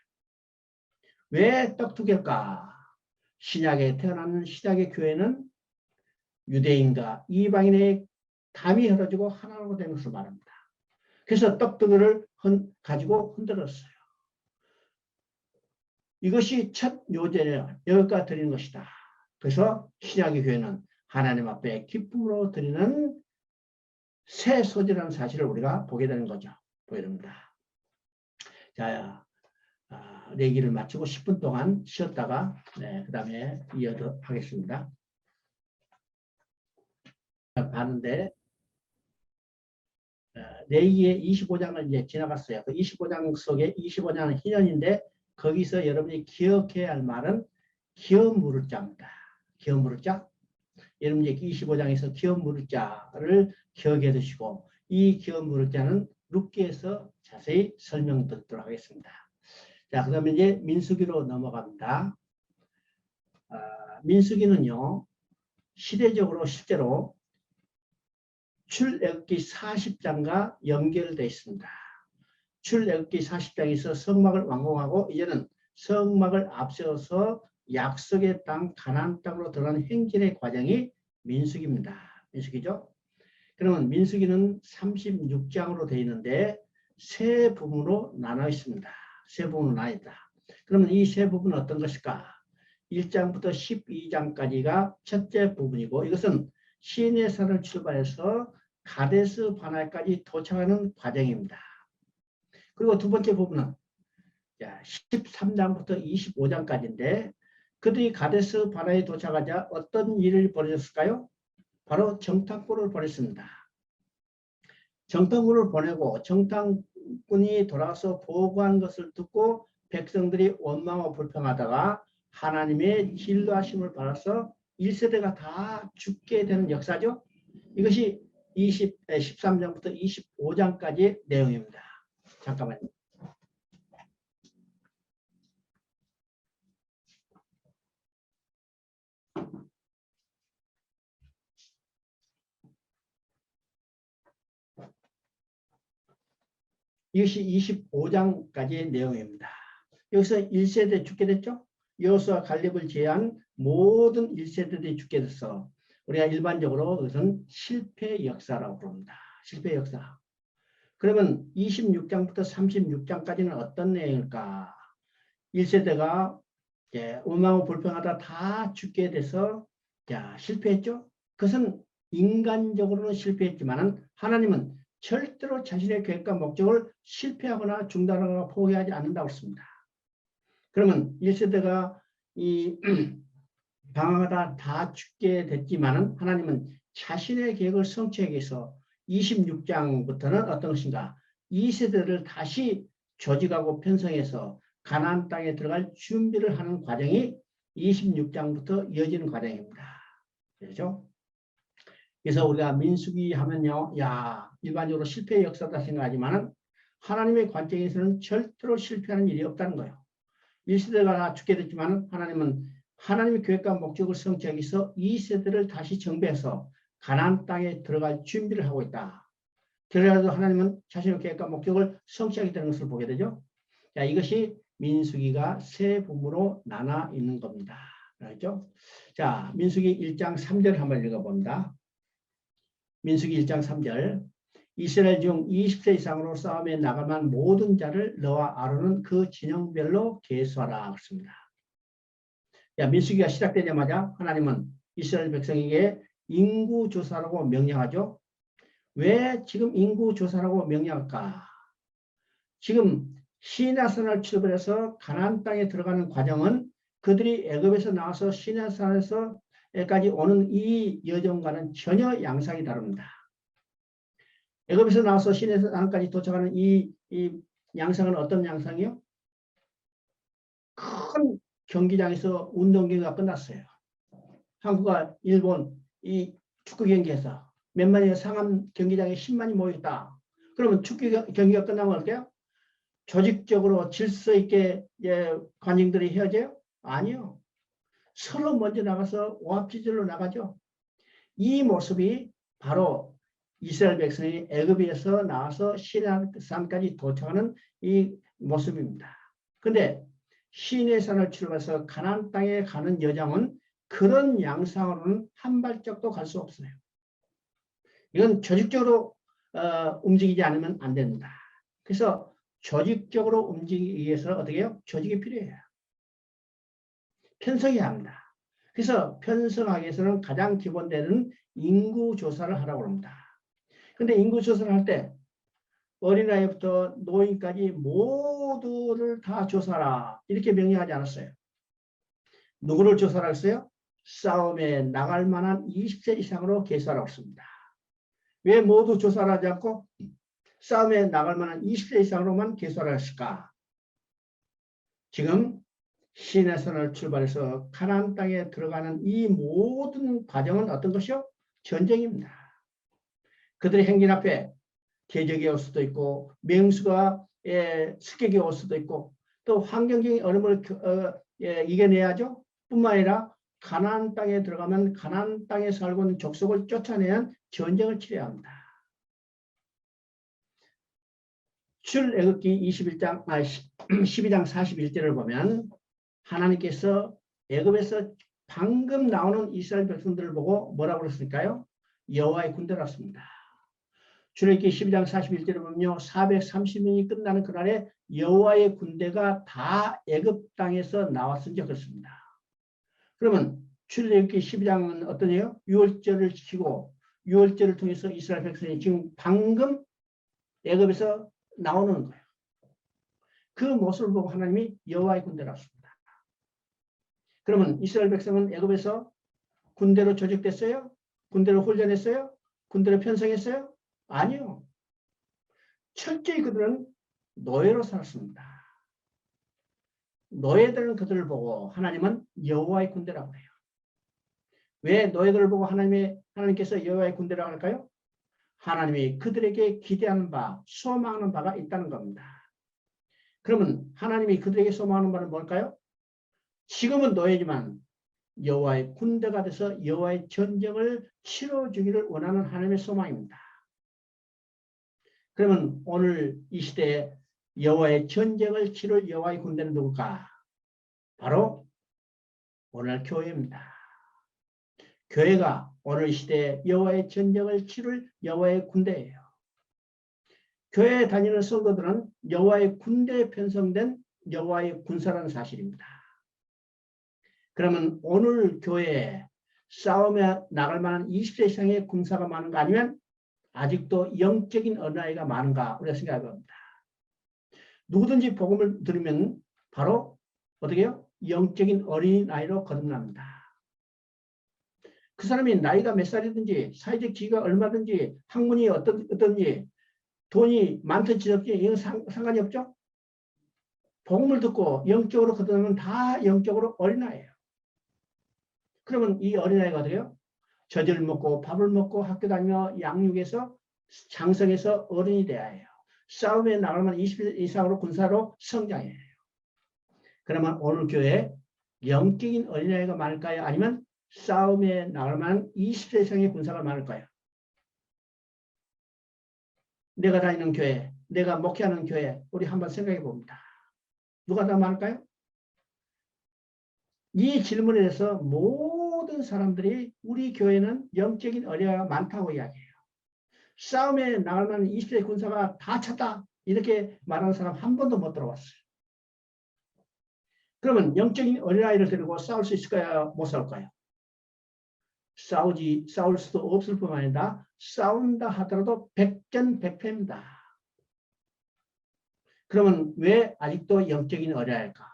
왜 떡 2개일까? 신약에 태어나는 신약의 교회는 유대인과 이방인의 담이 흐려지고 하나로 된 것을 말합니다. 그래서 떡 2개를 가지고 흔들었어요. 이것이 첫 요제를 여기까 드리는 것이다. 그래서 신약의 교회는 하나님 앞에 기쁨으로 드리는 새 소재라는 사실을 우리가 보게 되는 거죠. 보게 됩니다. 자, 내기를 마치고 10분 동안 쉬었다가 그 다음에 이어서 하겠습니다. 봤는데 내기의 25장을 이제 지나갔어요. 그 25장 속에 25장은 희년인데 거기서 여러분이 기억해야 할 말은 기업 물을 자입니다. 기업 물을 자. 여러분이 25장에서 기업 물을 자를 기억해 두시고 이 기업 물을 자는 룻기에서 자세히 설명드리도록 하겠습니다. 자, 그 다음에 이제 민수기로 넘어갑니다. 민수기는요, 시대적으로 실제로 출애굽기 40장과 연결되어 있습니다. 출애굽기 40장에서 성막을 완공하고 이제는 성막을 앞세워서 약속의 땅 가나안 땅으로 들어가는 행진의 과정이 민수기입니다. 민수기죠. 그러면 민수기는 36장으로 되어 있는데 세 부분으로 나눠 있습니다. 세 부분으로 나눠 있다. 그러면 이 세 부분은 어떤 것일까? 1장부터 12장까지가 첫째 부분이고 이것은 시내산을 출발해서 가데스 바나까지 도착하는 과정입니다. 그리고 두 번째 부분은 13장부터 25장까지인데 그들이 가데스 바나에 도착하자 어떤 일을 벌였을까요? 바로 정탐꾼을 보냈습니다. 정탐꾼을 보내고 정탐꾼이 돌아와서 보고한 것을 듣고 백성들이 원망하고 불평하다가 하나님의 진노하심을 받아서 1세대가 다 죽게 되는 역사죠. 이것이 13장부터 25장까지의 내용입니다. 잠깐만요. 이것이 25장까지의 내용입니다. 여기서 1세대 죽게 됐죠? 여호수아 갈렙을 제외한 모든 1세대들이 죽게 됐어. 우리가 일반적으로 그것은 실패 역사라고 부릅니다. 실패 역사. 그러면 26장부터 36장까지는 어떤 내용일까? 1세대가 원망하고 불평하다 다 죽게 돼서 자, 실패했죠? 그것은 인간적으로는 실패했지만은 하나님은 절대로 자신의 계획과 목적을 실패하거나 중단하거나 포기하지 않는다고 했습니다. 그러면 1세대가 이 방황하다 다 죽게 됐지만은 하나님은 자신의 계획을 성취하기 위해서 26장부터는 어떤 것인가? 2세대를 다시 조직하고 편성해서 가나안 땅에 들어갈 준비를 하는 과정이 26장부터 이어지는 과정입니다. 그렇죠? 그래서 우리가 민수기 하면요, 야, 일반적으로 실패의 역사다 생각하지만은 하나님의 관점에서는 절대로 실패하는 일이 없다는 거예요. 1세대가 죽게 됐지만 하나님은 하나님의 계획과 목적을 성취하기 위해서 2세대를 다시 정비해서 가나안 땅에 들어갈 준비를 하고 있다. 그래서 하나님은 자신의 계획과 목적을 성취하게 되는 것을 보게 되죠. 자, 이것이 민수기가 세 부문으로 나눠 있는 겁니다. 알겠죠? 자, 민수기 1장 3절 한번 읽어봅니다. 민수기 1장 3절. 이스라엘 중 20세 이상으로 싸움에 나갈 만한 모든 자를 너와 아론은 그 진영별로 계수하라 했습니다. 야, 민수기가 시작되자마자 하나님은 이스라엘 백성에게 인구조사라고 명령하죠. 왜 지금 인구조사라고 명령할까? 지금 시내산을 출발해서 가나안 땅에 들어가는 과정은 그들이 애굽에서 나와서 시내산에서까지 오는 이 여정과는 전혀 양상이 다릅니다. 애굽에서 나와서 시내산까지 도착하는 이 양상은 어떤 양상이요? 큰 경기장에서 운동 경기가 끝났어요. 한국과 일본 이 축구 경기에서 몇만의 상암 경기장에 10만이 모였다. 그러면 축구 경기가 끝나면 어때요? 조직적으로 질서 있게 관중들이 헤어져요? 아니요. 서로 먼저 나가서 오합지졸로 나가죠. 이 모습이 바로 이스라엘 백성이 애굽에서 나와서 시내산까지 도착하는 이 모습입니다. 그런데 시내산을 출발해서 가나안 땅에 가는 여정은 그런 양상으로는 한 발짝도 갈 수 없어요. 이건 조직적으로 움직이지 않으면 안 됩니다. 그래서 조직적으로 움직이기 위해서 어떻게 해요? 조직이 필요해요. 편성해야 합니다. 그래서 편성하기 위해서는 가장 기본되는 인구조사를 하라고 합니다. 근데 인구조사를 할 때 어린아이부터 노인까지 모두를 다 조사하라 이렇게 명령하지 않았어요. 누구를 조사를 했어요? 싸움에 나갈 만한 20세 이상으로 계수하라고 했습니다. 왜 모두 조사를 하지 않고 싸움에 나갈 만한 20세 이상으로만 계수하라 했을까? 지금 시내산을 출발해서 가나안 땅에 들어가는 이 모든 과정은 어떤 것이요? 전쟁입니다. 그들의 행진 앞에 대적이 올 수도 있고 맹수가 습격이 올 수도 있고 또 환경적인 어려움을 이겨내야죠. 뿐만 아니라 가나안 땅에 들어가면 가나안 땅에 살고 있는 족속을 쫓아내는 전쟁을 치러야 합니다. 출애굽기 12장 41절을 보면 하나님께서 애굽에서 방금 나오는 이스라엘 백성들을 보고 뭐라고 그랬을까요? 여호와의 군대라고 했습니다. 출애굽기 12장 41절에 보면요. 430년이 끝나는 그날에 여호와의 군대가 다 애굽 땅에서 나왔은지 그렇습니다. 그러면 출애굽기 12장은 어떠냐요? 유월절을 지키고 유월절을 통해서 이스라엘 백성이 지금 방금 애굽에서 나오는 거예요. 그 모습을 보고 하나님이 여호와의 군대라고 했습니다. 그러면 이스라엘 백성은 애굽에서 군대로 조직됐어요? 군대로 훈련했어요? 군대로 편성했어요? 아니요. 철저히 그들은 노예로 살았습니다. 노예들은 그들을 보고 하나님은 여호와의 군대라고 해요. 왜 노예들을 보고 하나님께서 여호와의 군대라고 할까요? 하나님이 그들에게 기대하는 바, 소망하는 바가 있다는 겁니다. 그러면 하나님이 그들에게 소망하는 바는 뭘까요? 지금은 노예지만 여호와의 군대가 돼서 여호와의 전쟁을 치러주기를 원하는 하나님의 소망입니다. 그러면 오늘 이 시대에 여호와의 전쟁을 치를 여호와의 군대는 누굴까? 바로 오늘 교회입니다. 교회가 오늘 시대에 여호와의 전쟁을 치를 여호와의 군대예요. 교회에 다니는 성도들은 여호와의 군대에 편성된 여호와의 군사라는 사실입니다. 그러면 오늘 교회에 싸움에 나갈 만한 20세 이상의 군사가 많은가 아니면 아직도 영적인 어린아이가 많은가 우리가 생각해봅니다. 누구든지 복음을 들으면 바로 어떻게 해요? 영적인 어린아이로 거듭납니다. 그 사람이 나이가 몇 살이든지 사회적 지위가 얼마든지 학문이 어떤지 돈이 많든지 적든지 이건 상관이 없죠. 복음을 듣고 영적으로 거듭나면 다 영적으로 어린아이예요. 그러면 이 어린아이가 어떻게 해요? 젖을 먹고 밥을 먹고 학교 다니며 양육해서 장성해서 어른이 돼야 해요. 싸움에 나가면 20세 이상으로 군사로 성장해야 해요. 그러면 오늘 교회에 영적인 어린아이가 많을까요? 아니면 싸움에 나갈 만한 20세 이상의 군사가 많을까요? 내가 다니는 교회, 내가 목회하는 교회, 우리 한번 생각해 봅니다. 누가 더 많을까요? 이 질문에 대해서 모든 사람들이 우리 교회는 영적인 어린아이가 많다고 이야기해요. 싸움에 나갈 만한 20세 군사가 다 찼다. 이렇게 말하는 사람 한 번도 못 들어봤어요. 그러면 영적인 어린아이를 데리고 싸울 수 있을까요? 못 싸울까요? 싸울 수도 없을 뿐만 아니라 싸운다 하더라도 백전백패입니다. 그러면 왜 아직도 영적인 어린아이일까?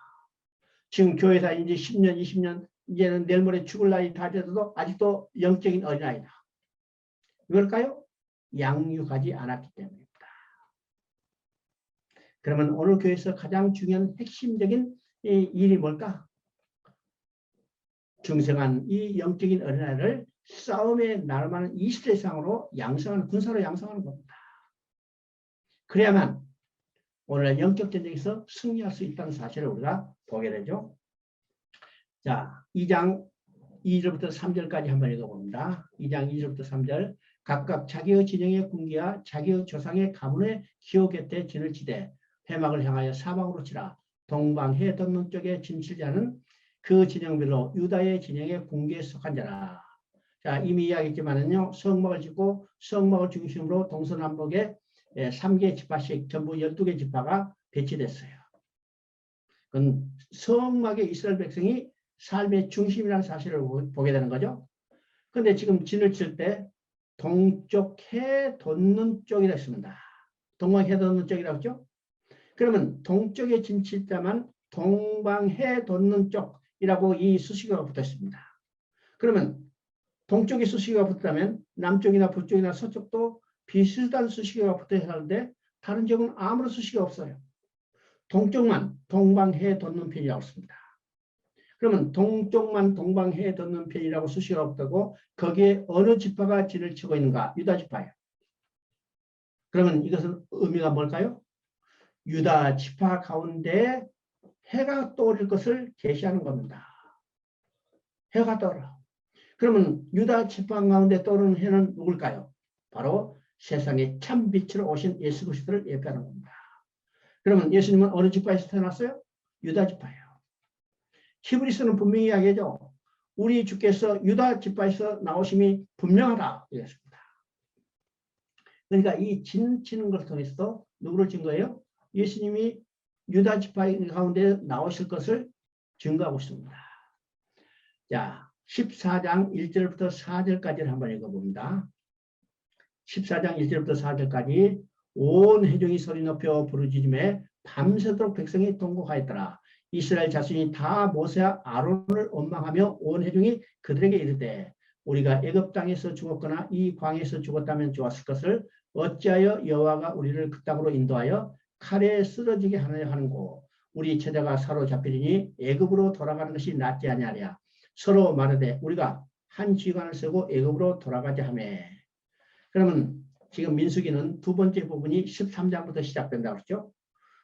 지금 교회 다닌 지 10년, 20년, 이제는 내일 모레 죽을 나이 다 돼도 아직도 영적인 어린아이다. 왜일까요? 양육하지 않았기 때문입니다. 그러면 오늘 교회에서 가장 중요한 핵심적인 일이 뭘까? 중생한 이 영적인 어린아이를 싸움에 나갈 만한 20세 이상으로 양성하는, 군사로 양성하는 겁니다. 그래야만 오늘날 영적 전쟁에서 승리할 수 있다는 사실을 우리가 보게 되죠. 자, 2장 2절부터 3절까지 한번 읽어봅니다. 2장 2절부터 3절. 각각 자기의 진영의 군기와 자기의 조상의 가문의 기호 곁에 진을 치되 회막을 향하여 사방으로 치라. 동방해 돋는 쪽에 진칠자는 그 진영별로 유다의 진영의 군기에 속한 자라. 자, 이미 이야기했지만은요, 성막을 짓고 성막을 중심으로 동서남북에 3개 지파씩 전부 12개 지파가 배치됐어요. 그건 성막의 이스라엘 백성이 삶의 중심이라는 사실을 보게 되는 거죠. 그런데 지금 진을 칠 때 동쪽 해 돋는 쪽이라 했습니다. 동방 해 돋는 쪽이라고 했죠. 그러면 동쪽에 진 칠 때만 동방 해 돋는 쪽이라고 이 수식어가 붙어 있습니다. 그러면 동쪽에 수식어가 붙다면 남쪽이나 북쪽이나 서쪽도 비슷한 수식어가 붙어 있는데 다른 지역은 아무런 수식어가 없어요. 동쪽만 동방해 돋는 편이라고 했습니다. 그러면 동쪽만 동방해 돋는 편이라고 수식어가 없다고 거기에 어느 지파가 진을 치고 있는가? 유다 지파예요. 그러면 이것은 의미가 뭘까요? 유다 지파 가운데 해가 떠오를 것을 계시하는 겁니다. 해가 떠오르. 그러면 유다 지파 가운데 떠오르는 해는 누굴까요? 바로 세상에 참 빛으로 오신 예수 그리스도를 예표하는 겁니다. 그러면 예수님은 어느 지파에서 태어났어요? 유다 지파예요. 히브리서는 분명히 이야기하죠. 우리 주께서 유다 지파에서 나오심이 분명하다 이랬습니다. 그러니까 이 진 치는 것을 통해서 누구를 증거해요? 예수님이 유다 지파 가운데 나오실 것을 증거하고 있습니다. 자, 14장 1절부터 4절까지를 한번 읽어봅니다. 14장 1절부터 4절까지 온 회중이 소리 높여 부르짖음에 밤새도록 백성이 통곡하였더라. 이스라엘 자손이 다 모세와 아론을 원망하며 온 회중이 그들에게 이르되 우리가 애굽 땅에서 죽었거나 이 광에서 죽었다면 좋았을 것을 어찌하여 여호와가 우리를 그 땅으로 인도하여 칼에 쓰러지게 하느냐 하는고 우리 제자가 사로잡히리니 애굽으로 돌아가는 것이 낫지 아니하랴. 서로 말하되 우리가 한 지관을 세고 애굽으로 돌아가자 하며. 그러면 지금 민수기는 두 번째 부분이 13장부터 시작된다고 했죠.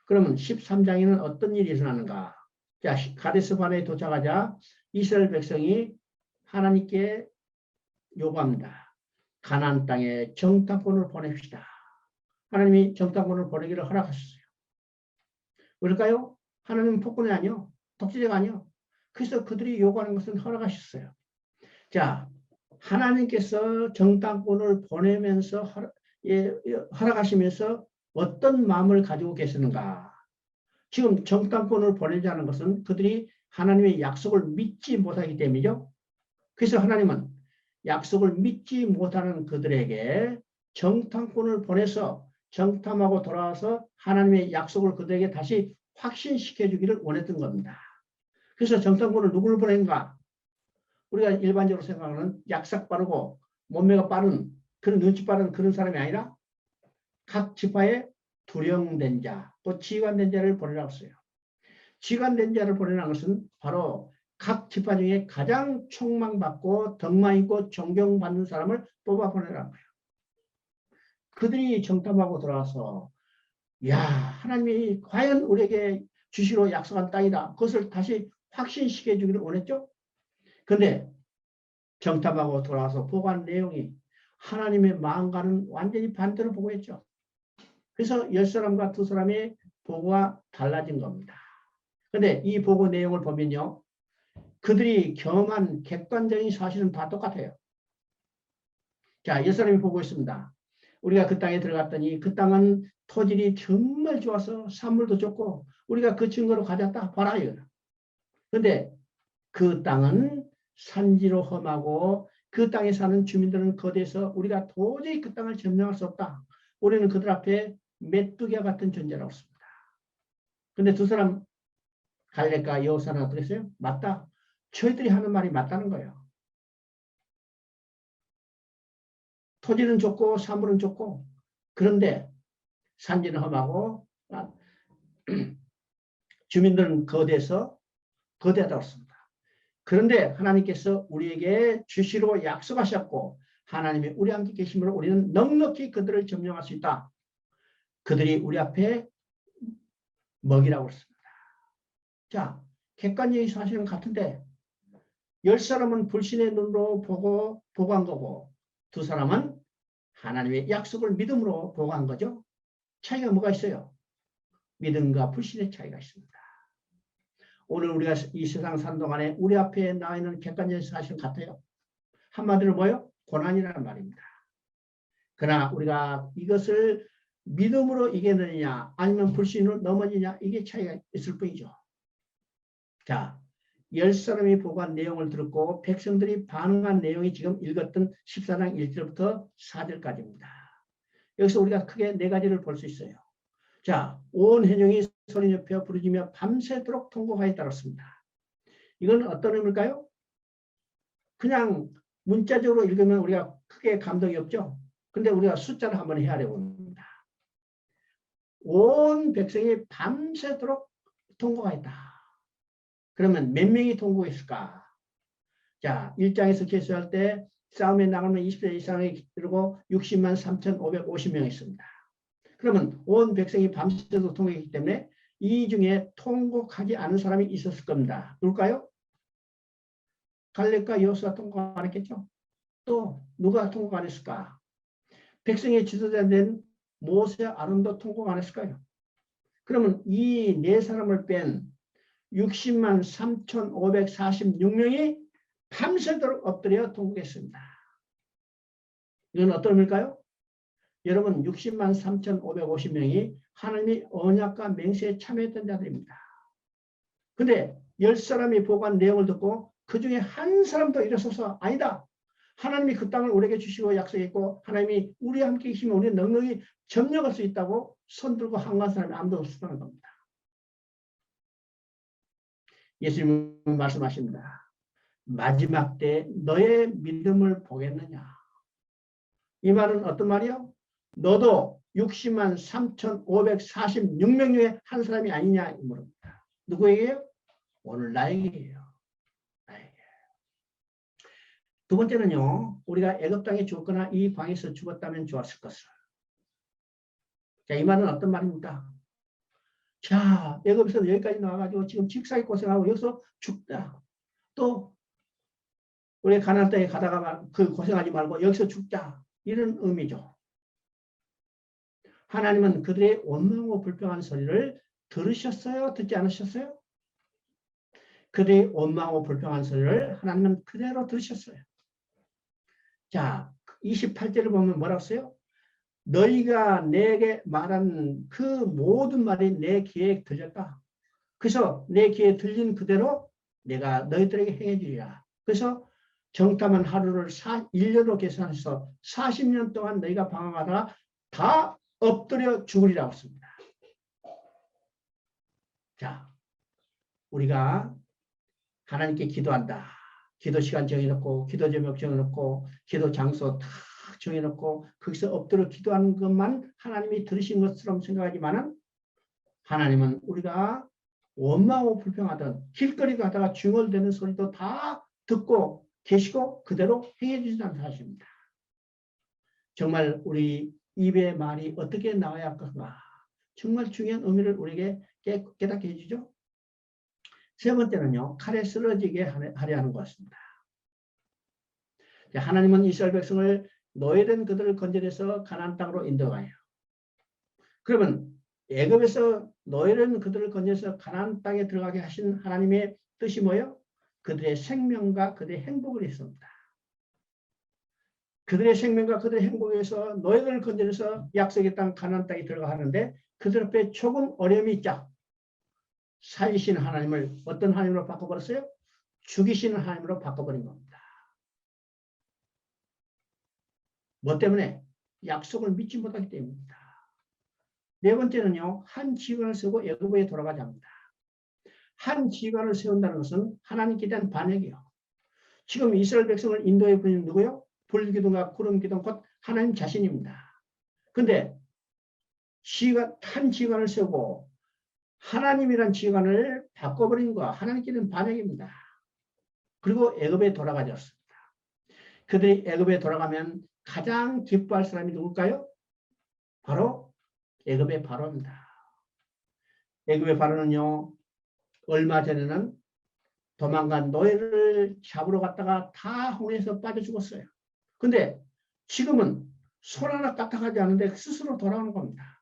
그러면 13장에는 어떤 일이 일어나는가? 자, 가데스 바네에 도착하자 이스라엘 백성이 하나님께 요구합니다. 가나안 땅에 정탐꾼을 보냅시다. 하나님이 정탐꾼을 보내기를 허락하셨어요. 왜일까요? 하나님은 폭군이 아니요. 독재자가 아니요. 그래서 그들이 요구하는 것은 허락하셨어요. 자, 하나님께서 정탐꾼을 보내면서 허락하시면서 어떤 마음을 가지고 계시는가? 지금 정탐꾼을 보내자는 것은 그들이 하나님의 약속을 믿지 못하기 때문이죠. 그래서 하나님은 약속을 믿지 못하는 그들에게 정탐꾼을 보내서 정탐하고 돌아와서 하나님의 약속을 그들에게 다시 확신시켜 주기를 원했던 겁니다. 그래서 정탐꾼을 누구를 보낸가? 우리가 일반적으로 생각하는 약삭 빠르고 몸매가 빠른 그런 눈치 빠른 그런 사람이 아니라 각 지파에 두령된 자, 또 지관된 자를 보내라고 했어요. 지관된 자를 보내라는 것은 바로 각 지파 중에 가장 촉망받고 덕망 있고 존경받는 사람을 뽑아 보내라는 거예요. 그들이 정탐하고 돌아와서 야, 하나님이 과연 우리에게 주시로 약속한 땅이다. 그것을 다시 확신시켜 주기를 원했죠. 그런데 정탐하고 돌아와서 보고한 내용이 하나님의 마음과는 완전히 반대로 보고했죠. 그래서 10사람과 2사람의 보고가 달라진 겁니다. 그런데 이 보고 내용을 보면요. 그들이 경험한 객관적인 사실은 다 똑같아요. 자, 10사람이 보고 있습니다. 우리가 그 땅에 들어갔더니 그 땅은 토질이 정말 좋아서 산물도 좋고 우리가 그 증거로 가졌다. 봐라. 그런데 그 땅은 산지로 험하고 그 땅에 사는 주민들은 거대해서 우리가 도저히 그 땅을 점령할 수 없다. 우리는 그들 앞에 메뚜기와 같은 존재라고 했습니다. 그런데 2사람 갈렙과 여호사는 어떻게 했어요? 맞다. 저희들이 하는 말이 맞다는 거예요. 토지는 좋고 사물은 좋고 그런데 산지는 험하고 주민들은 거대해서 거대하다고 했습니다. 그런데 하나님께서 우리에게 주시로 약속하셨고 하나님이 우리 함께 계심으로 우리는 넉넉히 그들을 점령할 수 있다. 그들이 우리 앞에 먹이라고 했습니다. 자, 객관적인 사실은 같은데 10사람은 불신의 눈으로 보고한 거고 2사람은 하나님의 약속을 믿음으로 보고한 거죠. 차이가 뭐가 있어요? 믿음과 불신의 차이가 있습니다. 오늘 우리가 이 세상 사는 동안에 우리 앞에 나와 있는 객관적인 사실은 같아요. 한마디로 뭐예요? 고난이라는 말입니다. 그러나 우리가 이것을 믿음으로 이겨내느냐 아니면 불신으로 넘어지냐 이게 차이가 있을 뿐이죠. 자, 10사람이 보고한 내용을 들었고 백성들이 반응한 내용이 지금 읽었던 14장 1절부터 4절까지입니다. 여기서 우리가 크게 4가지를 볼 수 있어요. 자, 온 회중이 소리 높여 부르짖며 밤새도록 통곡하여 따랐습니다. 이건 어떤 의미일까요? 그냥 문자적으로 읽으면 우리가 크게 감동이 없죠. 근데 우리가 숫자를 한번 헤아려 봅니다. 온 백성이 밤새도록 통곡하였다. 그러면 몇 명이 통곡했을까? 자, 1장에서 계수할 때 싸움에 나가면 20세 이상이 이르고 60만 3,550명이 있습니다. 그러면 온 백성이 밤새도록 통곡했기 때문에 이 중에 통곡하지 않은 사람이 있었을 겁니다. 누굴까요? 갈렙과 여호수아 통곡 안 했겠죠? 또 누가 통곡 안 했을까? 백성의 지도자 된 모세 아론도 통곡 안 했을까요? 그러면 이 4사람을 뺀 60만 3,546명이 밤새도록 엎드려 통곡했습니다. 이건 어떤 의미일까요? 여러분 60만 3,550명이 하나님의 언약과 맹세에 참여했던 자들입니다. 근데 10사람이 보고한 내용을 듣고 그 중에 한 사람도 일어서서 아니다. 하나님이 그 땅을 우리에게 주시고 약속했고 하나님이 우리와 함께 계시면 우리는 넉넉히 점령할 수 있다고 손들고 한가한 사람이 아무도 없었다는 겁니다. 예수님은 말씀하십니다. 마지막 때 너의 믿음을 보겠느냐. 이 말은 어떤 말이요? 너도 60만 3,546명 중에 한 사람이 아니냐 이 물어봅니다. 누구에게요? 오늘 나에게요. 나에게. 두 번째는요. 우리가 애굽 땅에 죽었거나 이 방에서 죽었다면 좋았을 것을. 자, 이 말은 어떤 말입니까? 자, 애굽에서 여기까지 나와가지고 지금 직사에 고생하고 여기서 죽다. 또 우리 가나안 땅에 가다가 그 고생하지 말고 여기서 죽자. 이런 의미죠. 하나님은 그들의 원망하고 불평한 소리를 들으셨어요? 듣지 않으셨어요? 그들의 원망하고 불평한 소리를 하나님은 그대로 들으셨어요. 자, 28절을 보면 뭐라고 써요? 너희가 내게 말한 그 모든 말이 내 귀에 들렸다. 그래서 내 귀에 들린 그대로 내가 너희들에게 행해 주리라. 그래서 정탐한 하루를 1년으로 계산해서 40년 동안 너희가 방황하다가 다 엎드려 죽으리라고 했습니다. 자, 우리가 하나님께 기도한다. 기도 시간 정해놓고, 기도 제목 정해놓고, 기도 장소 다 정해놓고, 거기서 엎드려 기도하는 것만 하나님이 들으신 것처럼 생각하지만은, 하나님은 우리가 원망하고 불평하던 길거리 가다가 중얼대는 소리도 다 듣고 계시고 그대로 행해 주신다는 사실입니다. 정말 우리 입의 말이 어떻게 나와야 할까? 정말 중요한 의미를 우리에게 깨닫게 해주죠. 세 번째는요, 칼에 쓰러지게 하려 하는 것 같습니다. 하나님은 이스라엘 백성을 노예된 그들을 건져내서 가나안 땅으로 인도하여. 그러면 애굽에서 노예된 그들을 건져서 가나안 땅에 들어가게 하신 하나님의 뜻이 뭐예요? 그들의 생명과 그들의 행복을 했습니다. 그들의 생명과 그들의 행복을 위해서 노예들을 건져내서 약속의 땅 가나안 땅에 들어가는데 그들 앞에 조금 어려움이 있자. 살리시는 하나님을 어떤 하나님으로 바꿔버렸어요? 죽이시는 하나님으로 바꿔버린 겁니다. 뭐 때문에? 약속을 믿지 못하기 때문입니다. 네 번째는요, 한 지휘관을 세우고 애굽에 돌아가자 합니다. 한 지휘관을 세운다는 것은 하나님께 대한 반역이요. 지금 이스라엘 백성을 인도해 보는 누구요? 불기둥과 구름기둥 곧 하나님 자신입니다. 근데 한 지휘관을 세우고 하나님이란 지휘관을 바꿔버린 거 하나님께 대한 반역입니다. 그리고 애굽에 돌아가졌습니다. 그들이 애굽에 돌아가면 가장 기뻐할 사람이 누굴까요? 바로 애굽의 바로입니다. 애굽의 바로는요, 얼마 전에는 도망간 노예를 잡으러 갔다가 다 홍해에서 빠져 죽었어요. 근데 지금은 손 하나 까딱하지 않은데 스스로 돌아오는 겁니다.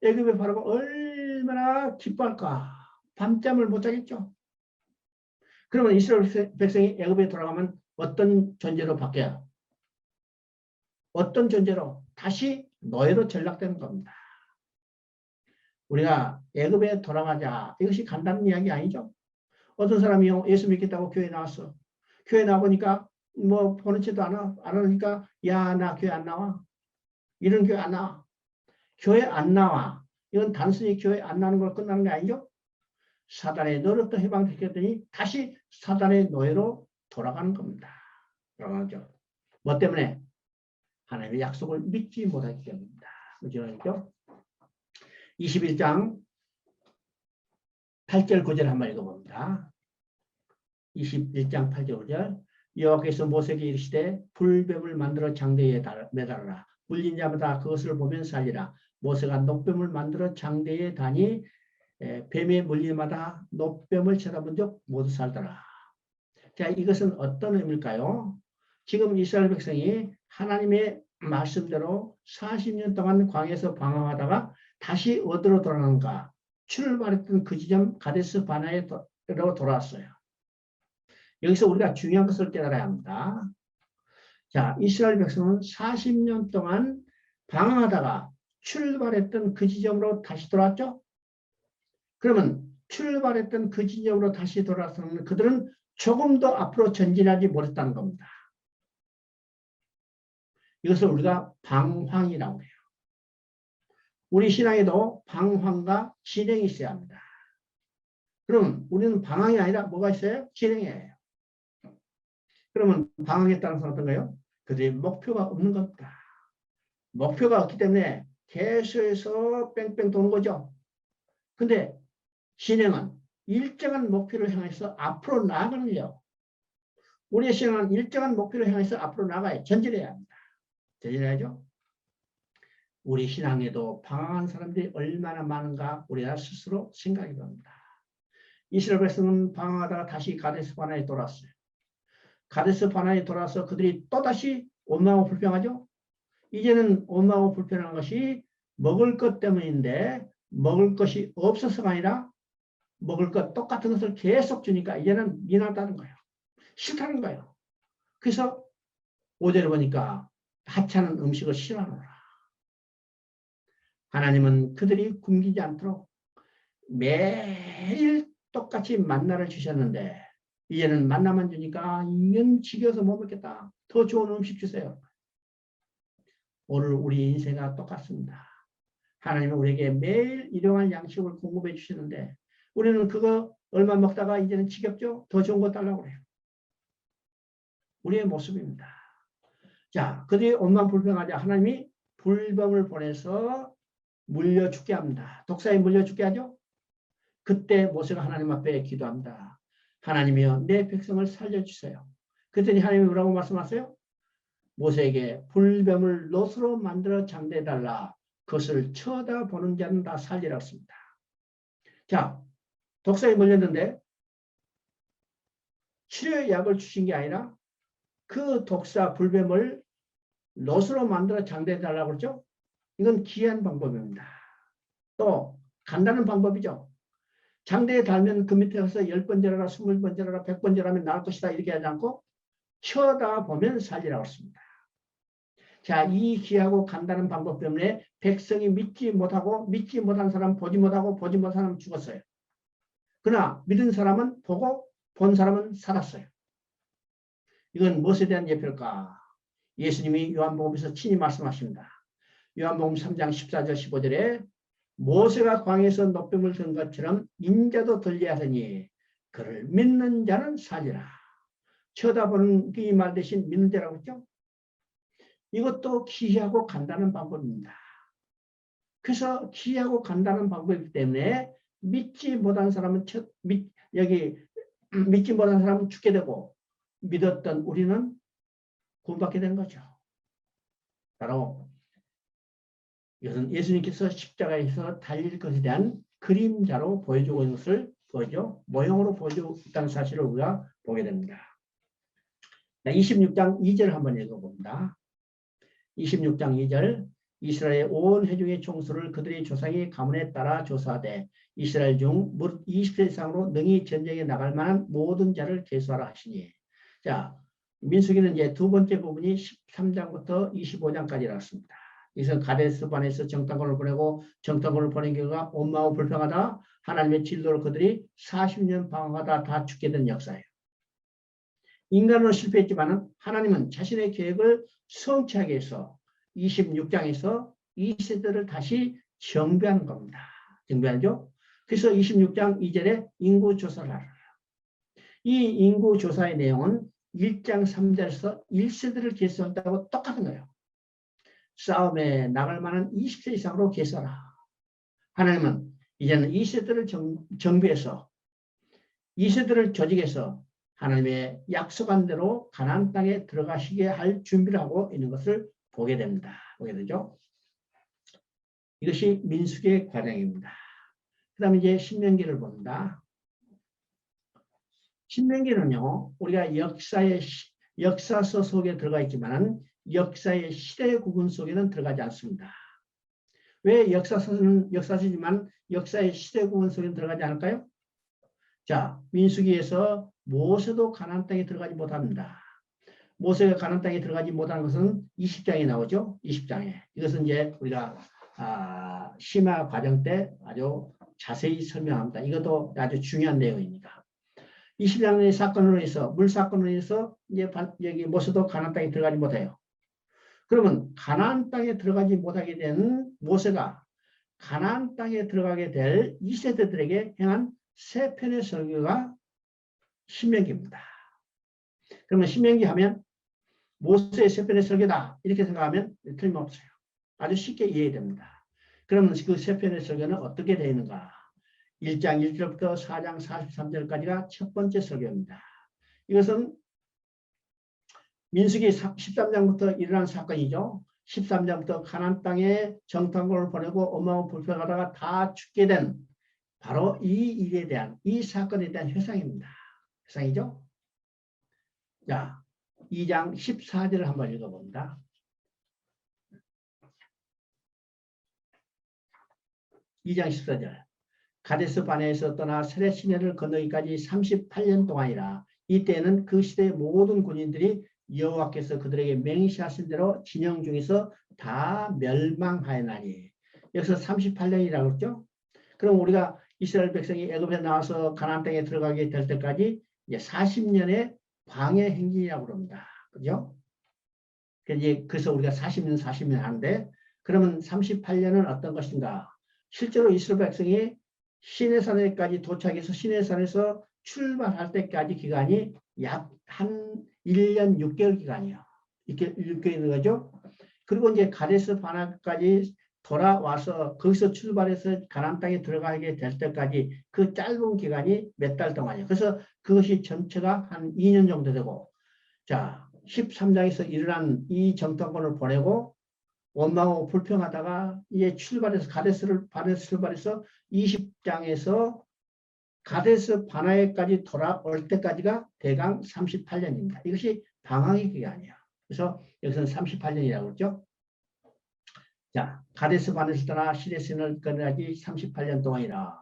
애굽의 바로가 얼마나 기뻐할까? 밤잠을 못 자겠죠. 그러면 이스라엘 백성이 애굽에 돌아가면 어떤 존재로 바뀌어요? 어떤 존재로? 다시 노예로 전락되는 겁니다. 우리가 애굽에 돌아가자. 이것이 간단한 이야기 아니죠. 어떤 사람이요, 예수 믿겠다고 교회 나왔어. 교회 나와보니까 뭐 보는 채도 안 하니까 야, 나 교회 안 나와. 이런 교회 안 나와. 교회 안 나와. 이건 단순히 교회 안 나오는 걸 끝나는 게 아니죠. 사단의 노릇도 해방시켰더니 다시 사단의 노예로 돌아가는 겁니다. 돌아가죠. 뭐 때문에? 하나님의 약속을 믿지 못하기 때문입니다. 그렇죠? 21장 8절 9절 한번 읽어봅니다. 21장 8절 9절 여호와께서 모세에게 이르시되 불뱀을 만들어 장대에 매달아라. 물린 자마다 그것을 보면 살리라. 모세가 녹뱀을 만들어 장대에 다니 뱀에 물린 자마다 녹뱀을 쳐다본 적 모두 살더라. 자, 이것은 어떤 의미일까요? 지금 이스라엘 백성이 하나님의 말씀대로 40년 동안 광야에서 방황하다가 다시 어디로 돌아가는가? 출발했던 그 지점 가데스 바네아로 돌아왔어요. 여기서 우리가 중요한 것을 깨달아야 합니다. 자, 이스라엘 백성은 40년 동안 방황하다가 출발했던 그 지점으로 다시 돌아왔죠? 그러면 출발했던 그 지점으로 다시 돌아왔으면 그들은 조금 더 앞으로 전진하지 못했다는 겁니다. 이것을 우리가 방황이라고 해요. 우리 신앙에도 방황과 진행이 있어야 합니다. 그럼 우리는 방황이 아니라 뭐가 있어요? 진행이에요. 그러면 방황에 따라서 어떤가요? 그들의 목표가 없는 겁니다. 목표가 없기 때문에 계속해서 뺑뺑 도는 거죠. 근데 진행은 일정한 목표를 향해서 앞으로 나아가는요. 우리의 신앙은 일정한 목표를 향해서 앞으로 나가야 전진해야 합니다. 전진해야죠. 우리 신앙에도 방황한 사람들이 얼마나 많은가 우리가 스스로 생각해 봅니다. 이스라엘 백성은 방황하다가 다시 가데스 바네아에 돌아왔어요. 가데스 바네아에 돌아와서 그들이 또다시 원망하고 불평하죠. 이제는 원망하고 불평한 것이 먹을 것 때문인데 먹을 것이 없어서가 아니라 먹을 것 똑같은 것을 계속 주니까 이제는 미안하다는 거예요. 싫다는 거예요. 그래서 5절에 보니까 하찮은 음식을 싫어하노라. 하나님은 그들이 굶기지 않도록 매일 똑같이 만나를 주셨는데 이제는 만나만 주니까 이건 지겨서 못 먹겠다. 더 좋은 음식 주세요. 오늘 우리 인생과 똑같습니다. 하나님은 우리에게 매일 일용할 양식을 공급해 주시는데 우리는 그거 얼마 먹다가 이제는 지겹죠? 더 좋은 거 달라고 그래요. 우리의 모습입니다. 자, 그들이 온만 불평하자 하나님이 불병을 보내서 물려 죽게 합니다. 독사에 물려 죽게 하죠? 그때 모세가 하나님 앞에 기도합니다. 하나님이여 내 백성을 살려주세요. 그랬더니 하나님이 뭐라고 말씀하세요? 모세에게 불뱀을 롯으로 만들어 장대해달라. 그것을 쳐다보는 자는 다 살리라 했습니다. 자, 독사에 물렸는데 치료약을 주신 게 아니라 그 독사 불뱀을 롯으로 만들어 장대해달라고 그러죠? 이건 기이한 방법입니다. 또 간단한 방법이죠. 장대에 달면 그 밑에 가서 10번 절하라, 20번 절하라, 100번 절하면 나을 것이다 이렇게 하지 않고 쳐다보면 살리라고 했습니다. 자, 이 귀하고 간단한 방법 때문에 백성이 믿지 못하고 믿지 못한 사람 보지 못하고 보지 못한 사람 죽었어요. 그러나 믿은 사람은 보고 본 사람은 살았어요. 이건 무엇에 대한 예표일까? 예수님이 요한복음에서 친히 말씀하십니다. 요한복음 3장 14절 15절에 모세가 광야에서 노뱀을 든 것처럼 인자도 들리게 하더니 그를 믿는 자는 살리라. 쳐다보는 이 말 대신 믿는 자라고 했죠. 이것도 기이하고 간단한 방법입니다. 그래서 기이하고 간단한 방법이기 때문에 믿지 못한 사람은 믿지 못한 사람은 죽게 되고 믿었던 우리는 구원받게 된 거죠. 바로 이것은 예수님께서 십자가에서 달릴 것에 대한 그림자로 보여주고 있는 것을 보죠. 모형으로 보여주고 있다는 사실을 우리가 보게 됩니다. 26장 2절 한번 읽어봅니다. 26장 2절 이스라엘 온 회중의 총수를 그들의 조상의 가문에 따라 조사하되 이스라엘 중 무릇 20세 이상으로 능히 전쟁에 나갈 만한 모든 자를 계수하라 하시니. 자, 민수기는 이제 두 번째 부분이 13장부터 25장까지 나왔습니다. 이것은 가데스반에서 정탐꾼을 보내고 정탐꾼을 보낸 결과 온마하고 불평하다 하나님의 진도를 그들이 40년 방황하다 다 죽게 된 역사예요. 인간은 실패했지만 하나님은 자신의 계획을 성취하기 위해서 26장에서 이 세대를 다시 정비하는 겁니다. 정비하죠? 그래서 26장 2절에 인구조사를 하라. 이 인구조사의 내용은 1장 3절에서 1세대를 계수한다고 똑같은 거예요. 싸움에 나갈 만한 20세 이상으로 계수하라. 하나님은 이제는 2세대를 정비해서 2세대를 조직해서 하나님의 약속한 대로 가나안 땅에 들어가시게 할 준비를 하고 있는 것을 보게 됩니다. 보게 되죠. 이것이 민수기의 과정입니다. 그 다음에 이제 신명기를 봅니다. 신명기는요, 우리가 역사서 속에 들어가 있지만 역사의 시대 구분 속에는 들어가지 않습니다. 왜 역사서는 역사서지만 역사의 시대 구분 속에는 들어가지 않을까요? 자, 민수기에서 모세도 가나안 땅에 들어가지 못합니다. 모세가 가나안 땅에 들어가지 못하는 것은 20장에 나오죠. 20장에. 이것은 이제 우리가 심화 과정 때 아주 자세히 설명합니다. 이것도 아주 중요한 내용입니다. 20장의 사건으로 인해서 물사건으로 인해서 이제 여기 모세도 가나안 땅에 들어가지 못해요. 그러면 가나안 땅에 들어가지 못하게 된 모세가 가나안 땅에 들어가게 될 2세대들에게 행한 세 편의 설교가 신명기입니다. 그러면 신명기 하면 모세의 세 편의 설교다 이렇게 생각하면 틀림없어요. 아주 쉽게 이해됩니다. 그러면 그 세 편의 설교는 어떻게 되어 있는가? 1장 1절부터 4장 43절까지가 첫 번째 설교입니다. 이것은 민수기 13장부터 일어난 사건이죠. 13장부터 가나안 땅에 정탐꾼을 보내고 엄마하고 불평하다가 다 죽게 된 바로 이 일에 대한, 이 사건에 대한 회상입니다. 회상이죠. 자, 2장 14절을 한번 읽어봅니다. 2장 14절. 가데스 바네에서 떠나 세렛 시내를 건너기까지 38년 동안이라. 이때는 그 시대의 모든 군인들이 여호와께서 그들에게 맹시하신 대로 진영 중에서 다 멸망하였나니. 여기서 38년이라고 그랬죠. 그럼 우리가 이스라엘 백성이 애굽에 나와서 가나안 땅에 들어가게 될 때까지 이제 40년의 광해 행진이라고 그럽니다. 그죠? 그래서 우리가 40년 하는데, 그러면 38년은 어떤 것인가? 실제로 이스라엘 백성이 시내산에까지 도착해서 시내산에서 출발할 때까지 기간이 약 한 1년 6개월 기간이에요. 이렇게 6개월 있는 거죠. 그리고 이제 가데스 바네까지 돌아와서 거기서 출발해서 가나안 땅에 들어가게 될 때까지 그 짧은 기간이 몇 달 동안이에요. 그래서 그것이 전체가 한 2년 정도 되고, 자, 13장에서 일어난 이 정탐꾼을 보내고 원망하고 불평하다가 이제 출발해서 가데스를 출발해서 20장에서 가데스 바네까지 돌아올 때까지가 대강 38년입니다. 이것이 방황의 기간이에요. 그래서 여기서는 38년이라고 그러죠. 자, 가데스 바네에서 떠나 시내산을 끝까지 38년 동안이라.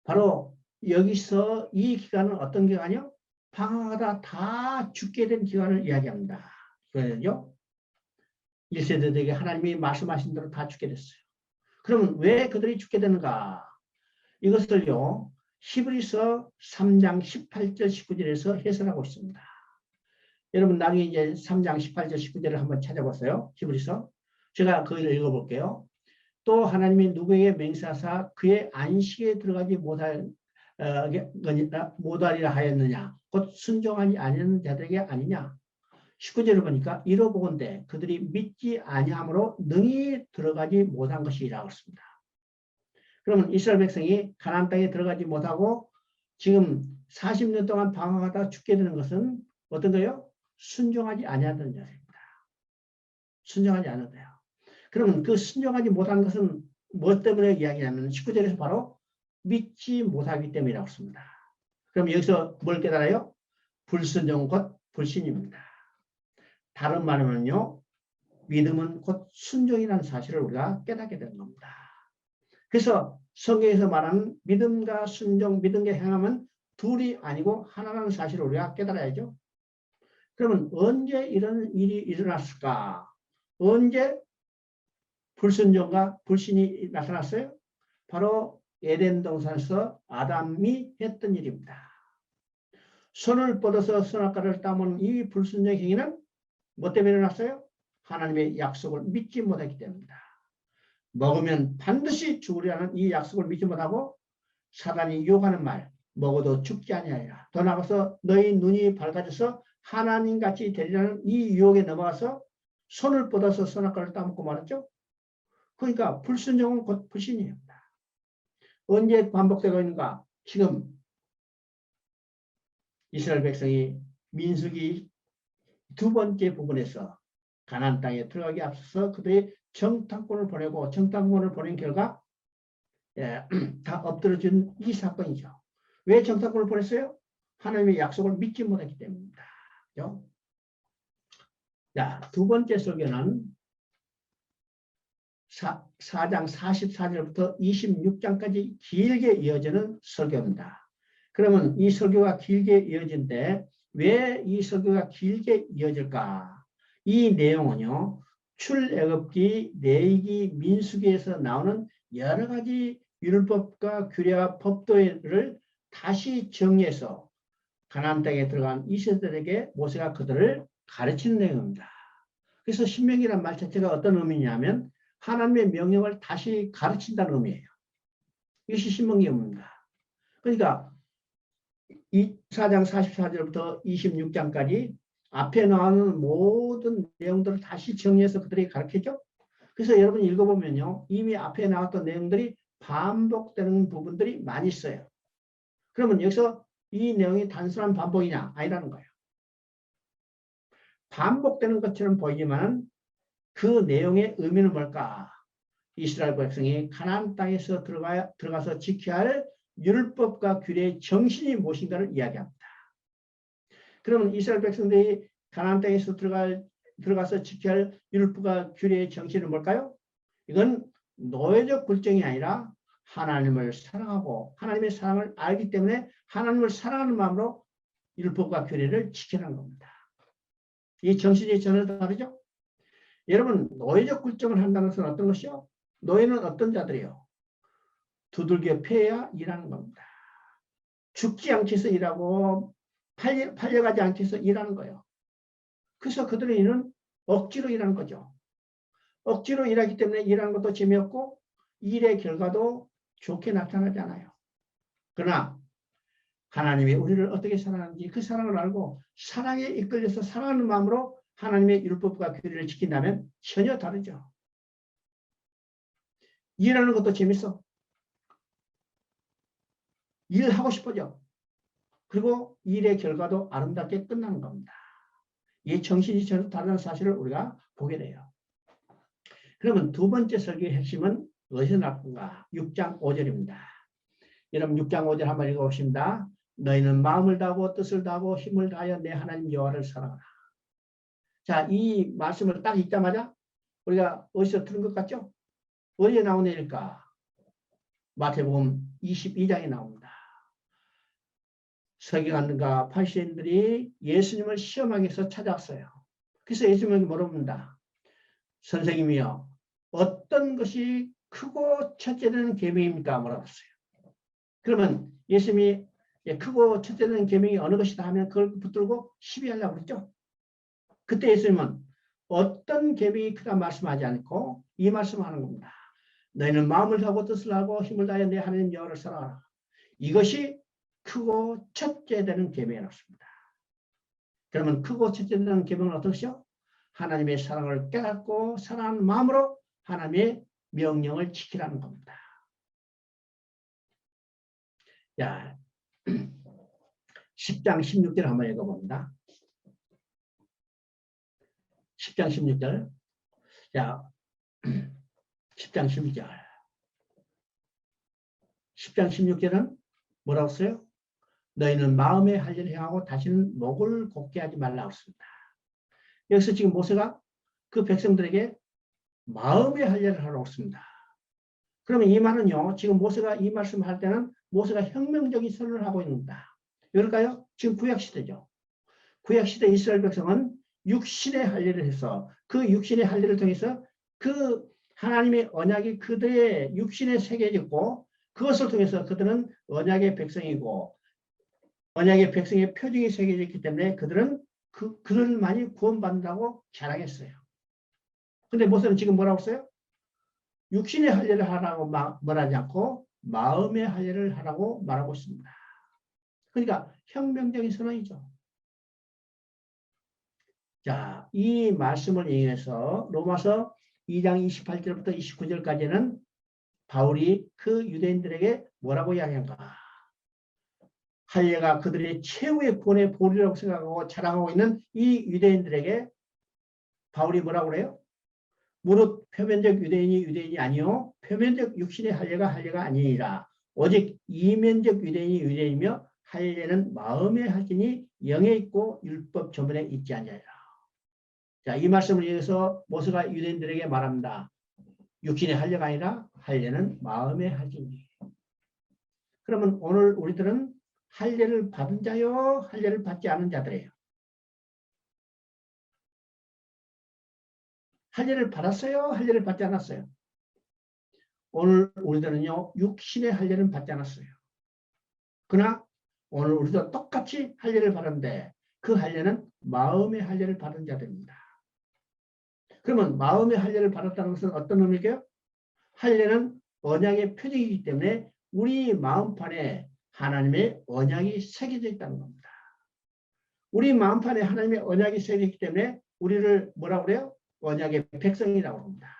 바로 여기서 이 기간은 어떤 기간이요? 방황하다 다 죽게 된 기간을 이야기합니다. 그러면요, 1세대들에게 하나님이 말씀하신 대로 다 죽게 됐어요. 그러면 왜 그들이 죽게 되는가? 이것을요, 히브리서 3장 18절 19절에서 해설하고 있습니다. 여러분 나중에 이제 3장 18절 19절을 한번 찾아보세요. 히브리서. 제가 그걸 읽어볼게요. 또 하나님이 누구에게 맹세하사 그의 안식에 들어가지 못하리라 하였느냐? 곧 순종하지 아니하는 자들에게 아니냐? 19절을 보니까 이로보건대 그들이 믿지 아니함으로 능히 들어가지 못한 것이라고 했습니다. 그러면 이스라엘 백성이 가나안 땅에 들어가지 못하고 지금 40년 동안 방황하다 죽게 되는 것은 어떤 거예요? 순종하지 아니하는 자입니다. 순종하지 않는데요. 그러면 그 순종하지 못한 것은 무엇 때문에 이야기하냐면 19절에서 바로 믿지 못하기 때문이라고 했습니다. 그럼 여기서 뭘 깨달아요? 불순종 곧 불신입니다. 다른 말하면요, 믿음은 곧 순종이라는 사실을 우리가 깨닫게 되는 겁니다. 그래서 성경에서 말하는 믿음과 순종, 믿음과 행함은 둘이 아니고 하나라는 사실을 우리가 깨달아야죠. 그러면 언제 이런 일이 일어났을까? 언제 불순종과 불신이 나타났어요? 바로 에덴 동산에서 아담이 했던 일입니다. 손을 뻗어서 선악과를 따먹는 이 불순종 행위는 뭐 때문에 일어났어요? 하나님의 약속을 믿지 못했기 때문입니다. 먹으면 반드시 죽으리라는 이 약속을 믿지 못하고 사단이 유혹하는 말, 먹어도 죽지 아니하리라. 더 나아가서 너희 눈이 밝아져서 하나님같이 되리라는 이 유혹에 넘어가서 손을 뻗어서 선악과를 따먹고 말았죠. 그러니까 불순종은 곧 불신입니다. 언제 반복되고 있는가? 지금 이스라엘 백성이 민수기 2번째 부분에서 가나안 땅에 들어가기 앞서서 그들이 정탐꾼을 보내고 정탐꾼을 보낸 결과 다 엎드러진 이 사건이죠. 왜 정탐꾼을 보냈어요? 하나님의 약속을 믿지 못했기 때문입니다. 그렇죠? 자, 두 번째 설교는 4장 44절부터 26장까지 길게 이어지는 설교입니다. 그러면 이 설교가 길게 이어진데 왜 이 설교가 길게 이어질까? 이 내용은요, 출애굽기, 레위기, 민수기에서 나오는 여러 가지 율법과 규례와 법도를 다시 정리해서 가나안 땅에 들어간 이스라엘에게 모세가 그들을 가르치는 내용입니다. 그래서 신명기란 말 자체가 어떤 의미냐면 하나님의 명령을 다시 가르친다는 의미예요. 이것이 신명기입니다. 그러니까 이 4장 44절부터 26장까지 앞에 나오는 모든 내용들을 다시 정리해서 그들에게 가르쳤죠. 그래서 여러분 읽어보면요, 이미 앞에 나왔던 내용들이 반복되는 부분들이 많이 있어요. 그러면 여기서 이 내용이 단순한 반복이냐? 아니라는 거예요. 반복되는 것처럼 보이지만 그 내용의 의미는 뭘까? 이스라엘 백성이 가나안 땅에서 들어가서 지켜야 할 율법과 규례의 정신이 무엇인가를 이야기합니다. 그러면 이스라엘 백성들이 가나안 땅에서 들어가서 지켜야 할 율법과 규례의 정신은 뭘까요? 이건 노예적 굴종이 아니라 하나님을 사랑하고 하나님의 사랑을 알기 때문에 하나님을 사랑하는 마음으로 율법과 규례를 지키는 겁니다. 이 정신이 전혀 다르죠? 여러분, 노예적 굴종을 한다는 것은 어떤 것이요? 노예는 어떤 자들이요? 두들겨 패야 일하는 겁니다. 죽지 않기 위해서 일하고 팔려가지 않기 위해서 일하는 거예요. 그래서 그들의 일은 억지로 일하는 거죠. 억지로 일하기 때문에 일하는 것도 재미없고 일의 결과도 좋게 나타나지 않아요. 그러나 하나님이 우리를 어떻게 사랑하는지 그 사랑을 알고 사랑에 이끌려서 사랑하는 마음으로 하나님의 율법과 규례를 지킨다면 전혀 다르죠. 일하는 것도 재밌어. 일하고 싶어져. 그리고 일의 결과도 아름답게 끝나는 겁니다. 이 정신이 전혀 다른 사실을 우리가 보게 돼요. 그러면 두 번째 설교의 핵심은 어디서 나쁜가? 6장 5절입니다. 여러분 6장 5절 한번 읽어봅시다. 너희는 마음을 다하고 뜻을 다하고 힘을 다하여 내 하나님 여호와를 사랑하라. 자, 이 말씀을 딱 읽자마자 우리가 어디서 들은 것 같죠? 어디에 나온 일일까? 마태복음 22장에 나옵니다. 서기관과 바리새인들이 예수님을 시험하기 위해서 찾아왔어요. 그래서 예수님에게 물어봅니다. 선생님이요, 어떤 것이 크고 첫째 되는 계명입니까? 물어봤어요. 그러면 예수님이 크고 첫째 되는 계명이 어느 것이다 하면 그걸 붙들고 시비하려고 그랬죠. 그때 예수님은 어떤 계명이 크다 말씀하지 않고 이 말씀을 하는 겁니다. 너희는 마음을 하고 뜻을 하고 힘을 다해 내 하나님 여호와를 사랑하라. 이것이 크고 첫째 되는 계명이었습니다. 그러면 크고 첫째 되는 계명은 어떤 것이요? 하나님의 사랑을 깨닫고 사랑하는 마음으로 하나님의 명령을 지키라는 겁니다. 자, 10장 16절 한번 읽어봅니다. 10장 16절. 자, 10장 16절. 10장 16절은 뭐라고 써요? 너희는 마음의 할 일을 행하고 다시는 목을 곧게 하지 말라고 했습니다. 여기서 지금 모세가 그 백성들에게 마음의 할 일을 하라고 했습니다. 그러면 이 말은요, 지금 모세가 이 말씀을 할 때는 모세가 혁명적인 선언을 하고 있습니다. 왜일까요? 지금 구약시대죠. 구약시대 이스라엘 백성은 육신의 할 일을 해서 그 육신의 할 일을 통해서 그 하나님의 언약이 그들의 육신에 새겨졌고 그것을 통해서 그들은 언약의 백성이고 언약의 백성의 표징이 새겨졌기 때문에 그들은 그들만이 구원받는다고 자랑했어요. 근데 모세는 지금 뭐라고 했어요? 육신의 할 일을 하라고 말하지 않고 마음의 할 일을 하라고 말하고 있습니다. 그러니까 혁명적인 선언이죠. 자, 이 말씀을 이용해서 로마서 2장 28절부터 29절까지는 바울이 그 유대인들에게 뭐라고 이야기한가? 할례가 그들의 최후의 구원의 보리라고 생각하고 자랑하고 있는 이 유대인들에게 바울이 뭐라고 그래요? 무릇 표면적 유대인이 아니요 표면적 육신의 할례가 아니니라. 오직 이면적 유대인이 유대인이며 할례는 마음의 할지니 영에 있고 율법 조문에 있지 아니하리라. 자, 이 말씀을 위해서 모세가 유대인들에게 말합니다. 육신의 할례가 아니라 할례는 마음의 할지니. 그러면 오늘 우리들은 할례를 받은 자요, 할례를 받지 않은 자들이에요. 할례를 받았어요, 할례를 받지 않았어요. 오늘 우리들은요, 육신의 할례를 받지 않았어요. 그러나 오늘 우리도 똑같이 할례를 받았는데 그 할례는 마음의 할례를 받은 자들입니다. 그러면 마음의 할례를 받았다는 것은 어떤 의미일까요? 할례는 언약의 표징이기 때문에 우리 마음판에 하나님의 언약이 새겨져 있다는 겁니다. 우리 마음판에 하나님의 언약이 새겨져 있기 때문에 우리를 뭐라고 그래요? 언약의 백성이라고 합니다.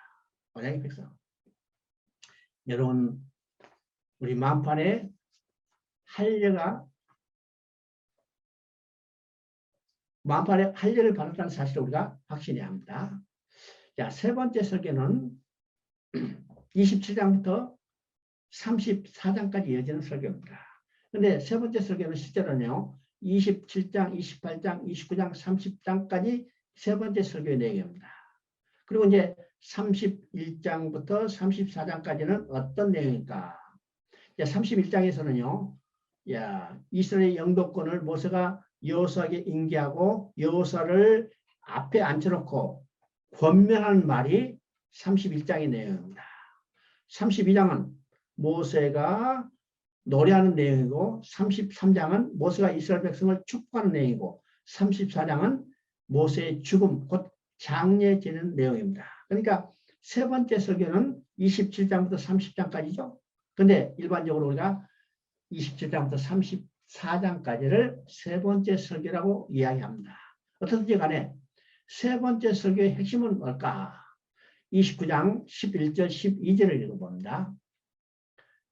언약의 백성. 여러분, 우리 마음판에 할례가 마음판에 할례를 받았다는 사실을 우리가 확신해야 합니다. 자, 세 번째 설교는 27장부터 34장까지 이어지는 설교입니다. 근데 세 번째 설교는 실제로는요, 27장, 28장, 29장, 30장까지 세 번째 설교의 내용입니다. 그리고 이제 31장부터 34장까지는 어떤 내용일까? 31장에서는요, 이스라엘 영도권을 모세가 여호수아에게 인계하고 여호수아를 앞에 앉혀놓고 권면하는 말이 31장의 내용입니다. 32장은 모세가 노래하는 내용이고 33장은 모세가 이스라엘 백성을 축복하는 내용이고 34장은 모세의 죽음 곧 장례 지는 내용입니다. 그러니까 세 번째 설교는 27장부터 30장까지죠. 근데 일반적으로 우리가 27장부터 34장까지를 세 번째 설교라고 이야기합니다. 어떻든지 간에 세 번째 설교의 핵심은 뭘까? 29장 11절 12절을 읽어봅니다.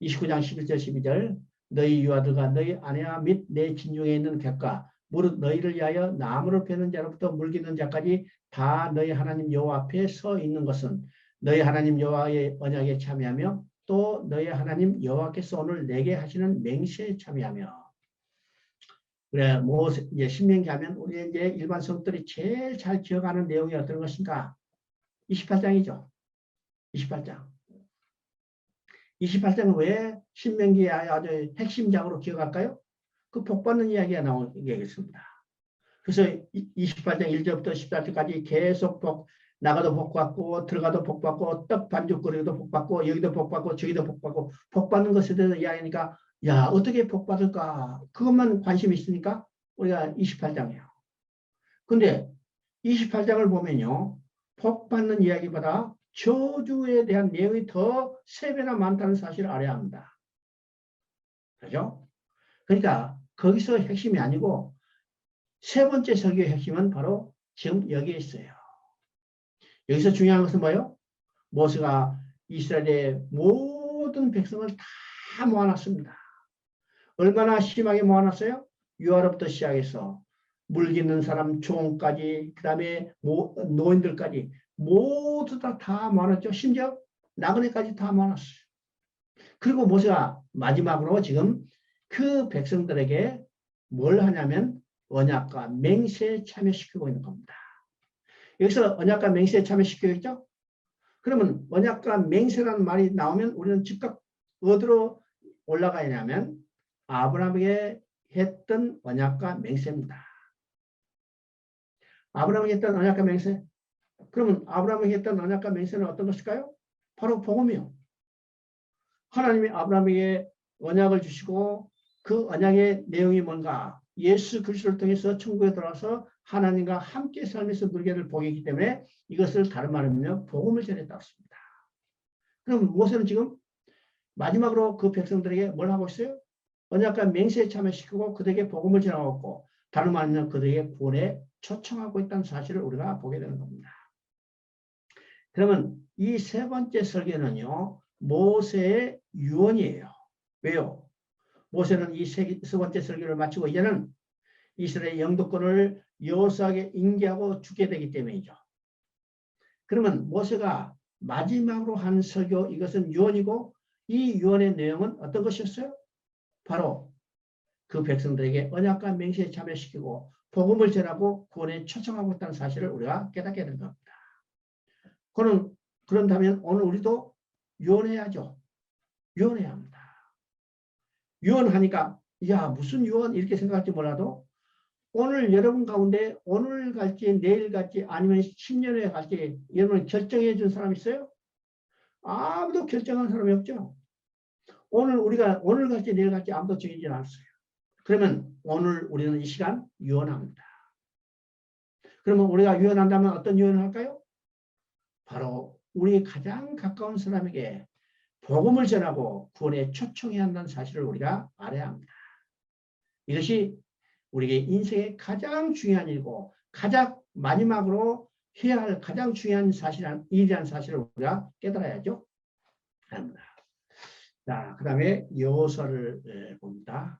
29장 11절 12절 너희 유아들과 너희 아내와 및 내 진중에 있는 객과 무릇 너희를 위하여 나무를 베는 자로부터 물기는 자까지 다 너희 하나님 여호와 앞에 서 있는 것은 너희 하나님 여호와의 언약에 참여하며 또 너희 하나님 여호와께서 오늘 내게 하시는 맹세에 참여하며. 그래, 이제 신명기 하면 우리 이제 일반 성들이 제일 잘 기억하는 내용이 어떤 것인가? 28장이죠. 28장. 28장은 왜 신명기의 아주 핵심장으로 기억할까요? 그 복받는 이야기가 나오겠습니다. 그래서 28장 1절부터 14절까지 계속 나가도 복받고 들어가도 복받고 떡 반죽거리도 복받고 여기도 복받고 저기도 복받고 복받는 것에 대해서 이야기하니까 야 어떻게 복받을까 그것만 관심이 있으니까 우리가 28장이에요. 근데 28장을 보면요 복받는 이야기보다 저주에 대한 내용이 더 3배나 많다는 사실을 알아야 합니다. 그렇죠? 그러니까 거기서 핵심이 아니고 세 번째 설교의 핵심은 바로 지금 여기에 있어요. 여기서 중요한 것은 뭐예요? 모세가 이스라엘의 모든 백성을 다 모아놨습니다. 얼마나 심하게 모아놨어요? 유아로부터 시작해서 물깃는 사람 종까지 그 다음에 노인들까지 모두 다 모아놨죠. 심지어 나그네까지 다 모아놨어요. 그리고 모세가 마지막으로 지금 그 백성들에게 뭘 하냐면 언약과 맹세에 참여시키고 있는 겁니다. 여기서 언약과 맹세에 참여시키겠죠? 그러면 언약과 맹세라는 말이 나오면 우리는 즉각 어디로 올라가야 하냐면 아브라함에게 했던 언약과 맹세입니다. 아브라함에게 했던 언약과 맹세. 그러면 아브라함에게 했던 언약과 맹세는 어떤 것일까요? 바로 복음이요. 하나님이 아브라함에게 언약을 주시고 그 언약의 내용이 뭔가? 예수 그리스도를 통해서 천국에 들어와서 하나님과 함께 살면서 누리게 될 복이기 때문에 이것을 다른 말로 복음을 전했다고 했습니다. 그럼 모세는 지금 마지막으로 그 백성들에게 뭘 하고 있어요? 언약과 맹세에 참여시키고 그들에게 복음을 전하고 있고 다른 말로 그들에게 구원에 초청하고 있다는 사실을 우리가 보게 되는 겁니다. 그러면 이 세 번째 설교는요. 모세의 유언이에요. 왜요? 모세는 이 세 번째 설교를 마치고 이제는 이스라엘 영도권을 여호수아에게 인계하고 주게 되기 때문이죠. 그러면 모세가 마지막으로 한 설교 이것은 유언이고 이 유언의 내용은 어떤 것이었어요? 바로 그 백성들에게 언약과 맹세에 참여시키고 복음을 전하고 구원에 초청하고 있다는 사실을 우리가 깨닫게 된 겁니다. 그런다면 오늘 우리도 유언해야죠. 유언해야 합니다. 유언하니까 야 무슨 유언 이렇게 생각할지 몰라도 오늘 여러분 가운데 오늘 갈지 내일 갈지 아니면 10년 후에 갈지 여러분 결정해 준 사람 있어요? 아무도 결정한 사람이 없죠. 우리가 오늘 갈지 내일 갈지 아무도 정해지지 않았어요. 그러면 오늘 우리는 이 시간 유언합니다. 그러면 우리가 유언한다면 어떤 유언을 할까요? 바로 우리 가장 가까운 사람에게 복음을 전하고 구원에 초청해야 한다는 사실을 우리가 알아야 합니다. 이것이 우리에게 인생의 가장 중요한 일이고 가장 마지막으로 해야 할 가장 중요한 일이라는 사실을 우리가 깨달아야죠. 합니다. 자, 그 다음에 여호수아를 봅니다.